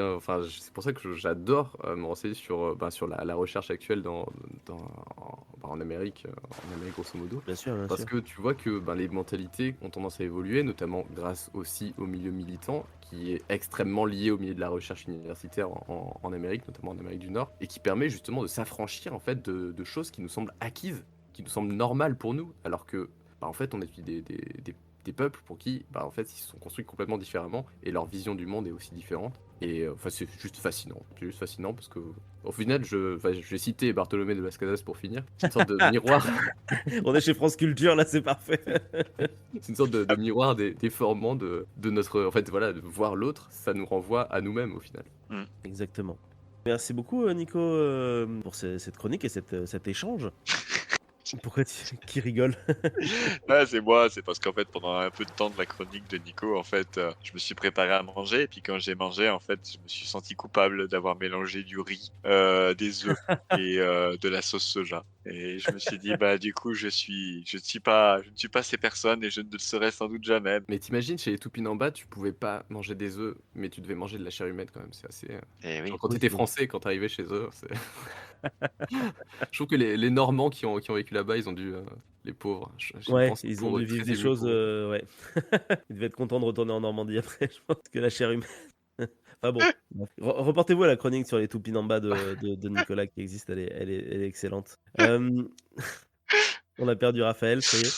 pour ça que j'adore me renseigner sur la recherche actuelle en Amérique, grosso modo. bien sûr, bien Parce sûr. que tu vois que les mentalités ont tendance à évoluer, notamment grâce aussi au milieu militant, qui est extrêmement lié au milieu de la recherche universitaire en Amérique, notamment en Amérique du Nord, et qui permet justement de s'affranchir en fait de choses qui nous semblent acquises, qui nous semblent normales pour nous, alors que en fait on étudie des peuples pour qui en fait ils se sont construits complètement différemment et leur vision du monde est aussi différente. Et enfin c'est juste fascinant. C'est juste fascinant parce que au final je vais citer Bartholomé de Las Casas pour finir. C'est une sorte de miroir, On est chez France Culture, là, c'est parfait. c'est une sorte de miroir déformant de notre en fait voilà de voir l'autre, ça nous renvoie à nous-mêmes au final. Mm. Exactement. Merci beaucoup, Nico, pour cette chronique et cet échange. Pourquoi qui rigole? Ouais, c'est moi, c'est parce qu'en fait, pendant un peu de temps de la chronique de Nico, en fait, je me suis préparé à manger, et puis quand j'ai mangé, en fait, je me suis senti coupable d'avoir mélangé du riz, des œufs et de la sauce soja. Et je me suis dit, bah, du coup, je ne suis pas ces personnes et je ne le serai sans doute jamais. Mais t'imagines, chez les Tupinambas, tu pouvais pas manger des œufs, mais tu devais manger de la chair humaine quand même. C'est assez. Et Genre oui. quand Oui, t'étais donc français, quand t'arrivais chez eux, je trouve que les Normands qui ont vécu là-bas, ils ont dû, les pauvres, j'ai une ouais, pensée ils ont pour eux, dû vivre très des ému choses, pour eux. ouais. Ils devaient être contents de retourner en Normandie après, je pense que la chair humaine. Enfin bon, bref. Reportez-vous à la chronique sur les Tupinambas de Nicolas qui existe, elle est excellente. On a perdu Raphaël, ça y est.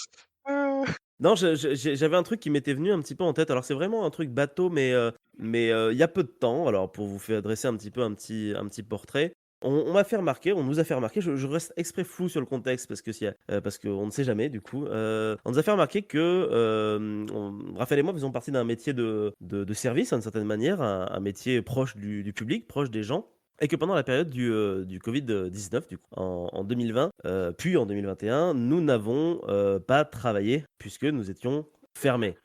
Non, j'avais un truc qui m'était venu un petit peu en tête. Alors c'est vraiment un truc bateau, mais il y a peu de temps. Alors pour vous faire dresser un petit peu un petit portrait, on m'a fait remarquer, on nous a fait remarquer. Je reste exprès flou sur le contexte parce qu'on ne sait jamais du coup. On nous a fait remarquer que Raphaël et moi faisons partie d'un métier de service d'une certaine manière, un métier proche du public, proche des gens. Et que pendant la période du Covid-19, du coup, en 2020, puis en 2021, nous n'avons pas travaillé puisque nous étions fermés.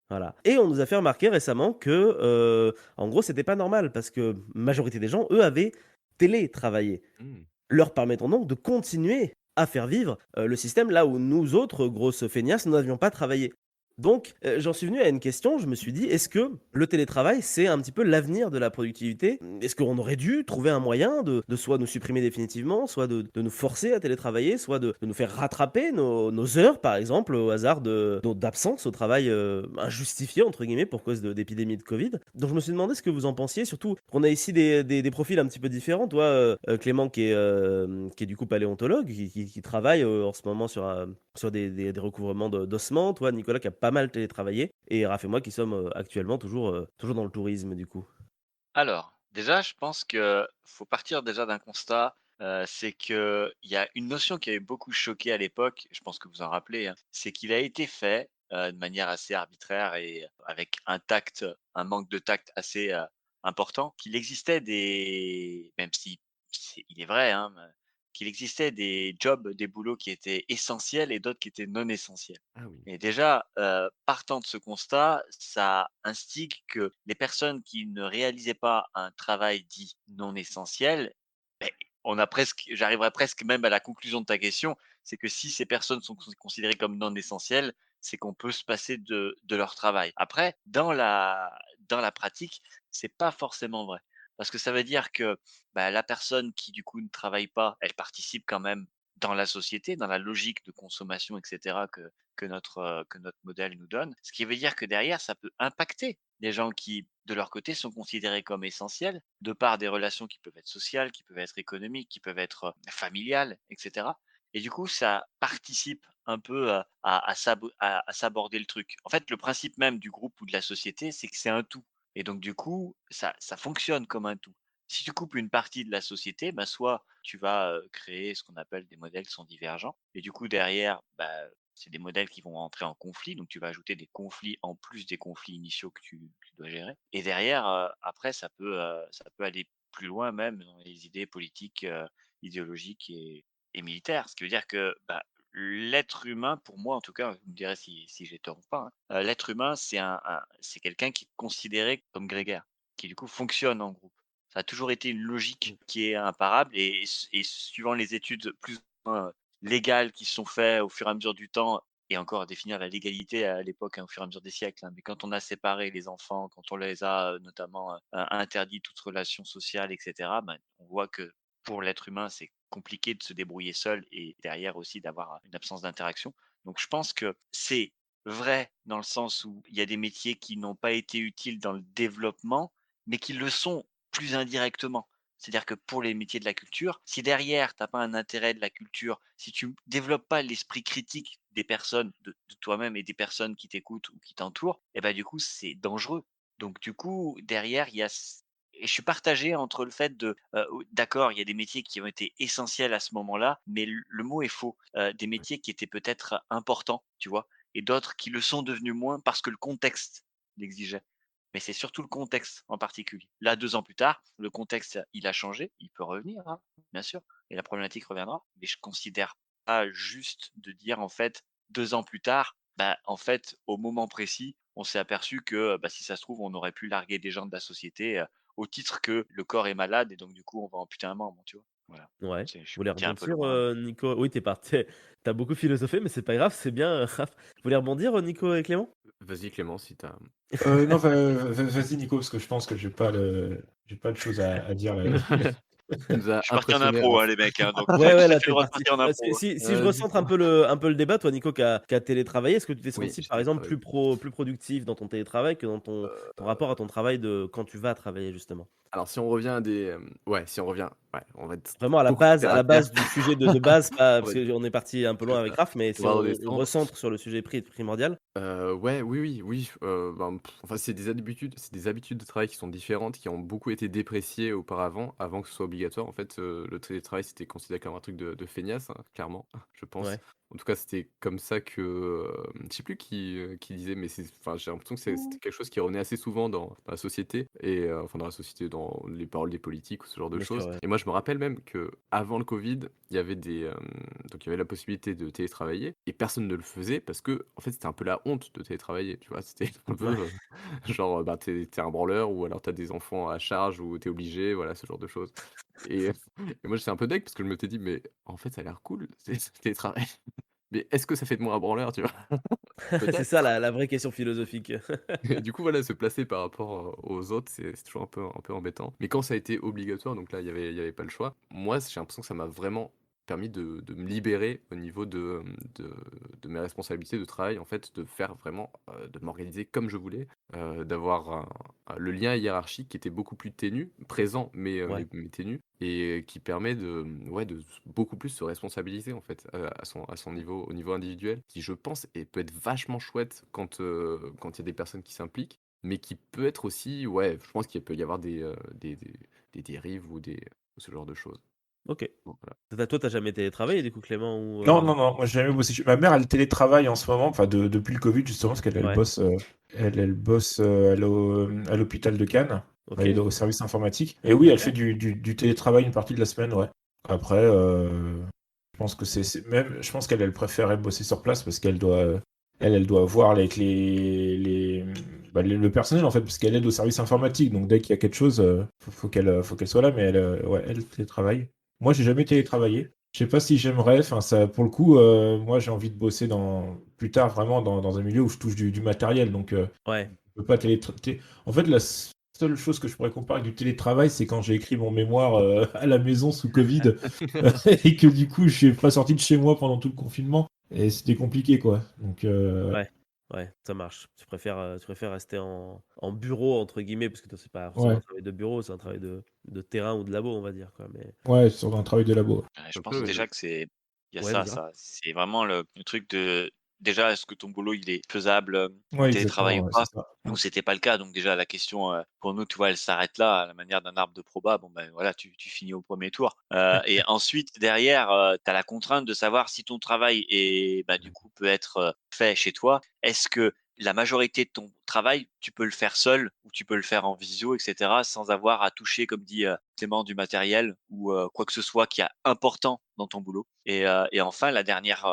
Voilà. Et on nous a fait remarquer récemment que, en gros, c'était pas normal parce que majorité des gens, eux, avaient télétravaillé, Mmh. leur permettant donc de continuer à faire vivre le système là où nous autres, grosses feignasses, nous n'avions pas travaillé. Donc, j'en suis venu à une question, je me suis dit: «Est-ce que le télétravail, c'est un petit peu l'avenir de la productivité? Est-ce qu'on aurait dû trouver un moyen de soit nous supprimer définitivement, soit de nous forcer à télétravailler, soit de nous faire rattraper nos heures, par exemple, au hasard d'absence au travail, «injustifiées» entre guillemets pour cause d'épidémie de Covid?» Donc je me suis demandé ce que vous en pensiez, surtout qu'on a ici des profils un petit peu différents. Toi, Clément qui est du coup paléontologue, qui travaille, en ce moment sur des recouvrements d'ossements. Toi, Nicolas, qui a pas mal télétravaillé. Et Raph et moi qui sommes actuellement toujours dans le tourisme, du coup. Alors, déjà, je pense que faut partir déjà d'un constat. c'est qu'il y a une notion qui avait beaucoup choqué à l'époque, je pense que vous en rappelez, hein, c'est qu'il a été fait, de manière assez arbitraire et avec un manque de tact assez, important, qu'il existait des même si il est vrai, hein, qu'il existait des jobs, des boulots qui étaient essentiels et d'autres qui étaient non essentiels. Ah oui. Et déjà, partant de ce constat, ça instigue que les personnes qui ne réalisaient pas un travail dit non essentiel, beh, j'arriverais presque même à la conclusion de ta question, c'est que si ces personnes sont considérées comme non essentielles, c'est qu'on peut se passer de leur travail. Après, dans la pratique, c'est pas forcément vrai. Parce que ça veut dire que, bah, la personne qui du coup ne travaille pas, elle participe quand même dans la société, dans la logique de consommation et cetera que notre modèle nous donne. Ce qui veut dire que derrière, ça peut impacter les gens qui, de leur côté, sont considérés comme essentiels, de par des relations qui peuvent être sociales, qui peuvent être économiques, qui peuvent être familiales, etc. Et du coup, ça participe un peu à s'aborder le truc. En fait, le principe même du groupe ou de la société, c'est que c'est un tout. Et donc, du coup, ça fonctionne comme un tout. Si tu coupes une partie de la société, bah, soit tu vas créer ce qu'on appelle des modèles qui sont divergents. Et du coup, derrière, bah, c'est des modèles qui vont entrer en conflit, donc tu vas ajouter des conflits en plus des conflits initiaux que tu dois gérer. Et derrière, après, ça peut aller plus loin même dans les idées politiques, idéologiques et militaires. Ce qui veut dire que bah, l'être humain, pour moi en tout cas, vous me direz si j'ai tort ou pas, hein, l'être humain, c'est quelqu'un qui est considéré comme grégaire, qui du coup fonctionne en groupe. Ça a toujours été une Mmh. logique qui est imparable et suivant les études plus ou moins légales qui se sont faites au fur et à mesure du temps et encore à définir la légalité à l'époque, hein, au fur et à mesure des siècles, hein, mais quand on a séparé les enfants, quand on les a, notamment, interdit toute relation sociale et cetera, ben, on voit que pour l'être humain, c'est compliqué de se débrouiller seul et derrière aussi d'avoir une absence d'interaction. Donc je pense que c'est vrai dans le sens où il y a des métiers qui n'ont pas été utiles dans le développement, mais qui le sont plus indirectement. C'est-à-dire que pour les métiers de la culture, si derrière tu as pas un intérêt de la culture, si tu développes pas l'esprit critique des personnes, de toi-même et des personnes qui t'écoutent ou qui t'entourent, et ben du coup, c'est dangereux. Donc du coup, derrière, il y a c et je suis partagé entre le fait de, d'accord, il y a des métiers qui ont été essentiels à ce moment-là, mais le mot est faux. Des métiers qui étaient peut-être importants, tu vois? Et d'autres qui le sont devenus moins parce que le contexte l'exigeait. Mais c'est surtout le contexte en particulier. Là, 2 ans plus tard, le contexte, il a changé, il peut revenir, hein, bien sûr, et la problématique reviendra. Mais je considère pas juste de dire, en fait, 2 ans plus tard, bah, en fait, au moment précis, on s'est aperçu que, bah, si ça se trouve, on aurait pu larguer des gens de la société, au titre que le corps est malade et donc du coup, on va amputer un membre, tu vois? Voilà. Ouais. C'est je Vous suis voulez parti un peu rebondir, loin. Nico? Oui, tu as beaucoup philosophé, mais c'est pas grave, c'est bien, Raph. Vous voulez rebondir, Nico et Clément? Vas-y Clément si tu as Non, vas-y Nico, parce que je pense que j'ai pas de choses à dire là. tu nous as Je suis parti en impressionnés impro, alors hein, les mecs, hein, donc Ouais, ouais, tout à là, fait le tu droit de parti. partir en Si impro, hein. si je recentre Dis-moi. un peu le débat, toi, Nico, qui a télétravaillé, est-ce que tu t'es Oui, senti, j'ai par exemple, télétravaillé. plus productif dans ton télétravail que dans ton rapport à ton travail de quand tu vas travailler, justement? Alors si on revient à des, ouais, si on revient, ouais, on va être Vraiment beaucoup plus terre à à la terre. base du sujet de base, pas On parce va être qu'on est parti un peu loin c'est avec ça. Raph, mais On si va on redescendre. recentre sur le sujet primordial. Ouais, oui, oui, oui, ben, enfin, c'est des habitudes de travail qui sont différentes, qui ont beaucoup été dépréciées auparavant, avant que ce soit obligatoire. En fait, le télétravail, c'était considéré comme un truc de feignasse, hein, clairement, je pense. Ouais. En tout cas, c'était comme ça que, je sais plus qui disait, mais j'ai l'impression que c'était quelque chose qui revenait assez souvent dans la société et enfin, dans la société, dans les paroles des politiques ou ce genre de Bien sûr, choses ouais. et moi, je me rappelle même que avant le covid, il y avait donc il y avait la possibilité de télétravailler et personne ne le faisait parce que en fait, c'était un peu la honte de télétravailler, tu vois? C'était un peu, Ouais. genre, bah, tu un branleur ou alors t'as des enfants à charge ou t'es obligé, voilà, ce genre de choses et et moi, j'étais un peu deg parce que je m'étais dit: «Mais en fait, ça a l'air cool, ce télétravail, mais est-ce que ça fait de moi un branleur?» Tu vois? C'est ça Peut-être. la vraie question philosophique. Et du coup, voilà, se placer par rapport, aux autres, c'est toujours un peu embêtant. Mais quand ça a été obligatoire, donc là, il y avait pas le choix, moi, j'ai l'impression que ça m'a vraiment permis de me libérer au niveau de mes responsabilités de travail, en fait, de faire vraiment, de m'organiser comme je voulais, d'avoir le lien hiérarchique qui était beaucoup plus ténu, présent, Ouais. mais ténu et qui permet ouais, de beaucoup plus se responsabiliser, en fait, à son niveau au niveau individuel, qui je pense et peut être vachement chouette quand il y a des personnes qui s'impliquent, mais qui peut être aussi ouais, je pense qu'il peut y avoir des dérives ou ce genre de choses. OK. Bon, voilà. Toi, t'as jamais télétravaillé du coup, Clément, ou Non, non, non, moi j'ai jamais bossé. Ma mère, elle télétravaille en ce moment, enfin depuis le Covid justement, parce qu'elle Ouais, bosse, elle bosse à l'hôpital de Cannes. Elle est OK. au service informatique. Et oui, elle D'accord. fait du télétravail une partie de la semaine, ouais. Après, je pense que même, je pense qu'elle préférait bosser sur place parce qu'elle doit, elle doit voir avec le personnel en fait, parce qu'elle aide au service informatique. Donc dès qu'il y a quelque chose, faut qu'elle soit là, mais ouais, elle télétravaille. Moi, j'ai jamais télétravaillé. Je sais pas si j'aimerais. Enfin, ça, pour le coup, moi, j'ai envie de bosser plus tard vraiment dans un milieu où je touche du matériel. Donc, Ouais. je peux pas En fait, la seule chose que je pourrais comparer avec du télétravail, c'est quand j'ai écrit mon mémoire à la maison sous Covid et que du coup, je suis pas sorti de chez moi pendant tout le confinement et c'était compliqué, quoi. Donc, Ouais, ouais, ça marche. Tu préfères rester en bureau, entre guillemets, parce que toi, c'est pas forcément un ouais, travail de bureau, c'est un travail de terrain ou de labo, on va dire, quoi. Mais ouais, sur un travail de labo. Ouais, je Après, pense ouais, déjà que il y a ouais, vas-y, Raph. ça. C'est vraiment le truc de, déjà, est-ce que ton boulot, il est faisable en Ouais, télétravail exactement, ou ouais, c'est pas? ça. Nous, c'était pas le cas. Donc, déjà, la question, pour nous, tu vois, elle s'arrête là, à la manière d'un arbre de proba. Bon, ben voilà, tu finis au premier tour. Et ensuite, derrière, tu as la contrainte de savoir si ton travail bah, du coup, peut être fait chez toi. Est-ce que la majorité de ton travail, tu peux le faire seul ou tu peux le faire en visio, etc., sans avoir à toucher, comme dit Clément, du matériel ou quoi que ce soit qui est important dans ton boulot. Et enfin, la dernière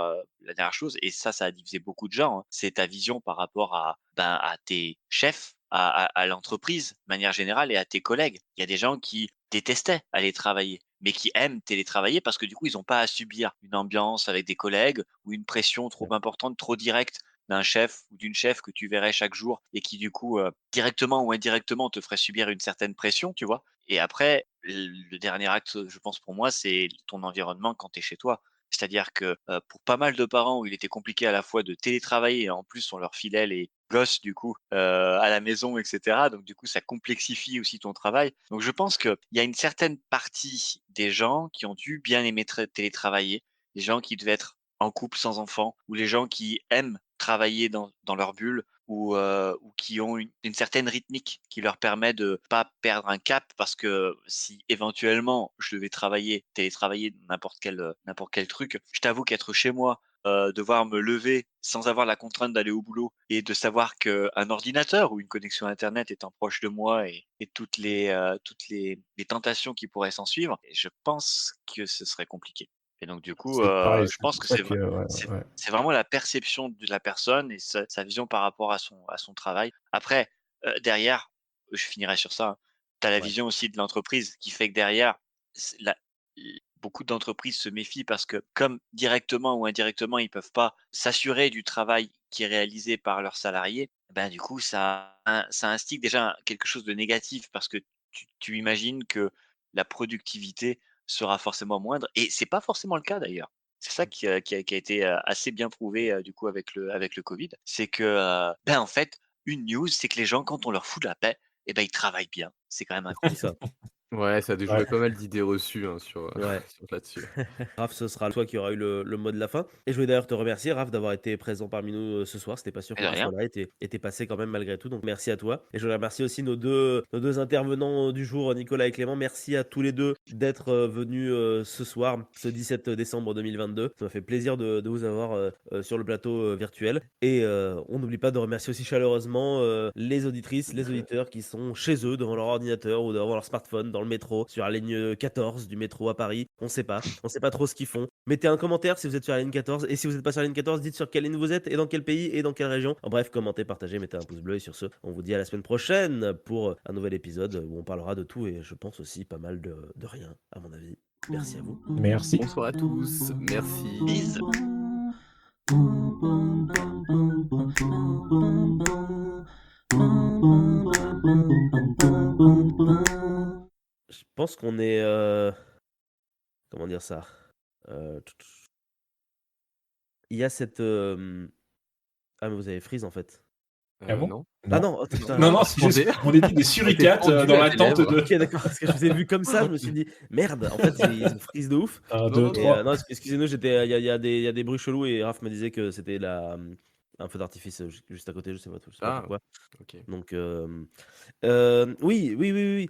chose, et ça a divisé beaucoup de gens, hein, c'est ta vision par rapport à tes chefs, à l'entreprise de manière générale et à tes collègues. Il y a des gens qui détestaient aller travailler, mais qui aiment télétravailler parce que du coup, ils n'ont pas à subir une ambiance avec des collègues ou une pression trop importante, trop directe d'un chef ou d'une chef que tu verrais chaque jour et qui du coup, directement ou indirectement te ferait subir une certaine pression, tu vois? Et après, le dernier acte, je pense pour moi, c'est ton environnement quand tu es chez toi. C'est-à-dire que, pour pas mal de parents où il était compliqué à la fois de télétravailler et en plus on leur filait les gosses du coup, à la maison et cetera, donc du coup ça complexifie aussi ton travail. Donc je pense qu'il y a une certaine partie des gens qui ont dû bien aimer télétravailler, les gens qui devaient être en couple sans enfants ou les gens qui aiment travailler dans leur bulle ou qui ont une certaine rythmique qui leur permet de pas perdre un cap parce que si éventuellement je devais télétravailler n'importe quel truc, je t'avoue qu'être chez moi, devoir me lever sans avoir la contrainte d'aller au boulot et de savoir qu'un ordinateur ou une connexion internet étant proche de moi et toutes les tentations qui pourraient s'en suivre, je pense que ce serait compliqué. Et donc du coup, C'est pareil, je c'est pense pour que ça que, ouais, c'est ouais. c'est vraiment la perception de la personne et sa vision par rapport à son travail. Après, derrière, je finirai sur ça, hein, tu as la Ouais. vision aussi de l'entreprise qui fait que derrière, c la beaucoup d'entreprises se méfient parce que comme directement ou indirectement, ils peuvent pas s'assurer du travail qui est réalisé par leurs salariés, ben, du coup, ça instigue déjà quelque chose de négatif parce que tu imagines que la productivité sera forcément moindre et c'est pas forcément le cas d'ailleurs. C'est ça qui a été, assez bien prouvé, du coup avec le covid. C'est que, ben, en fait, une news, c'est que les gens quand on leur fout la paix et ben, ils travaillent bien. C'est quand même C'est incroyable. ça. Ouais, ça a Ouais. déjoué pas mal d'idées reçues, hein, Ouais. sur là-dessus. Raph, ce sera toi qui aura eu le mot de la fin. Et je voulais d'ailleurs te remercier, Raph, d'avoir été présent parmi nous ce soir. C'était pas sûr Et que de tu sois rien. là et t'es passé quand même malgré tout. Donc merci à toi. Et je voulais remercier aussi nos deux intervenants du jour, Nicolas et Clément. Merci à tous les deux d'être venus ce soir, ce 17 décembre 2022. Ça m'a fait plaisir de vous avoir sur le plateau virtuel. Et on n'oublie pas de remercier aussi chaleureusement les auditrices, les auditeurs qui sont chez eux, devant leur ordinateur ou devant leur smartphone, dans le métro, sur la ligne 14 du métro à Paris. On sait pas. On sait pas trop ce qu'ils font. Mettez un commentaire si vous êtes sur la ligne 14. Et si vous n'êtes pas sur la ligne 14, dites sur quelle ligne vous êtes et dans quel pays et dans quelle région. En bref, commentez, partagez, mettez un pouce bleu. Et sur ce, on vous dit à la semaine prochaine pour un nouvel épisode où on parlera de tout et je pense aussi pas mal de rien, à mon avis. Merci à vous. Merci. Bonsoir à tous, merci. Bise. Je pense qu'on est. Comment dire ça? Il y a cette. Ah, mais vous avez freeze en fait. Ah bon? Non. Ah Non. non, oh, Non, Non, putain. on non, t'a c'est juste, demandé. on est dit des On était suricates pendu dans à tes l'attente lèvres. de Ok, d'accord, parce que je vous ai vu comme ça, je me suis dit merde, en fait, ils ont freeze de ouf. 1, Non, 2, non, Et non. 3. non, excusez-nous, il y a des bruits chelous et Raph me disait que c'était un feu d'artifice juste à côté, je sais pas Ah, pourquoi. OK. Donc, oui, oui, oui, oui.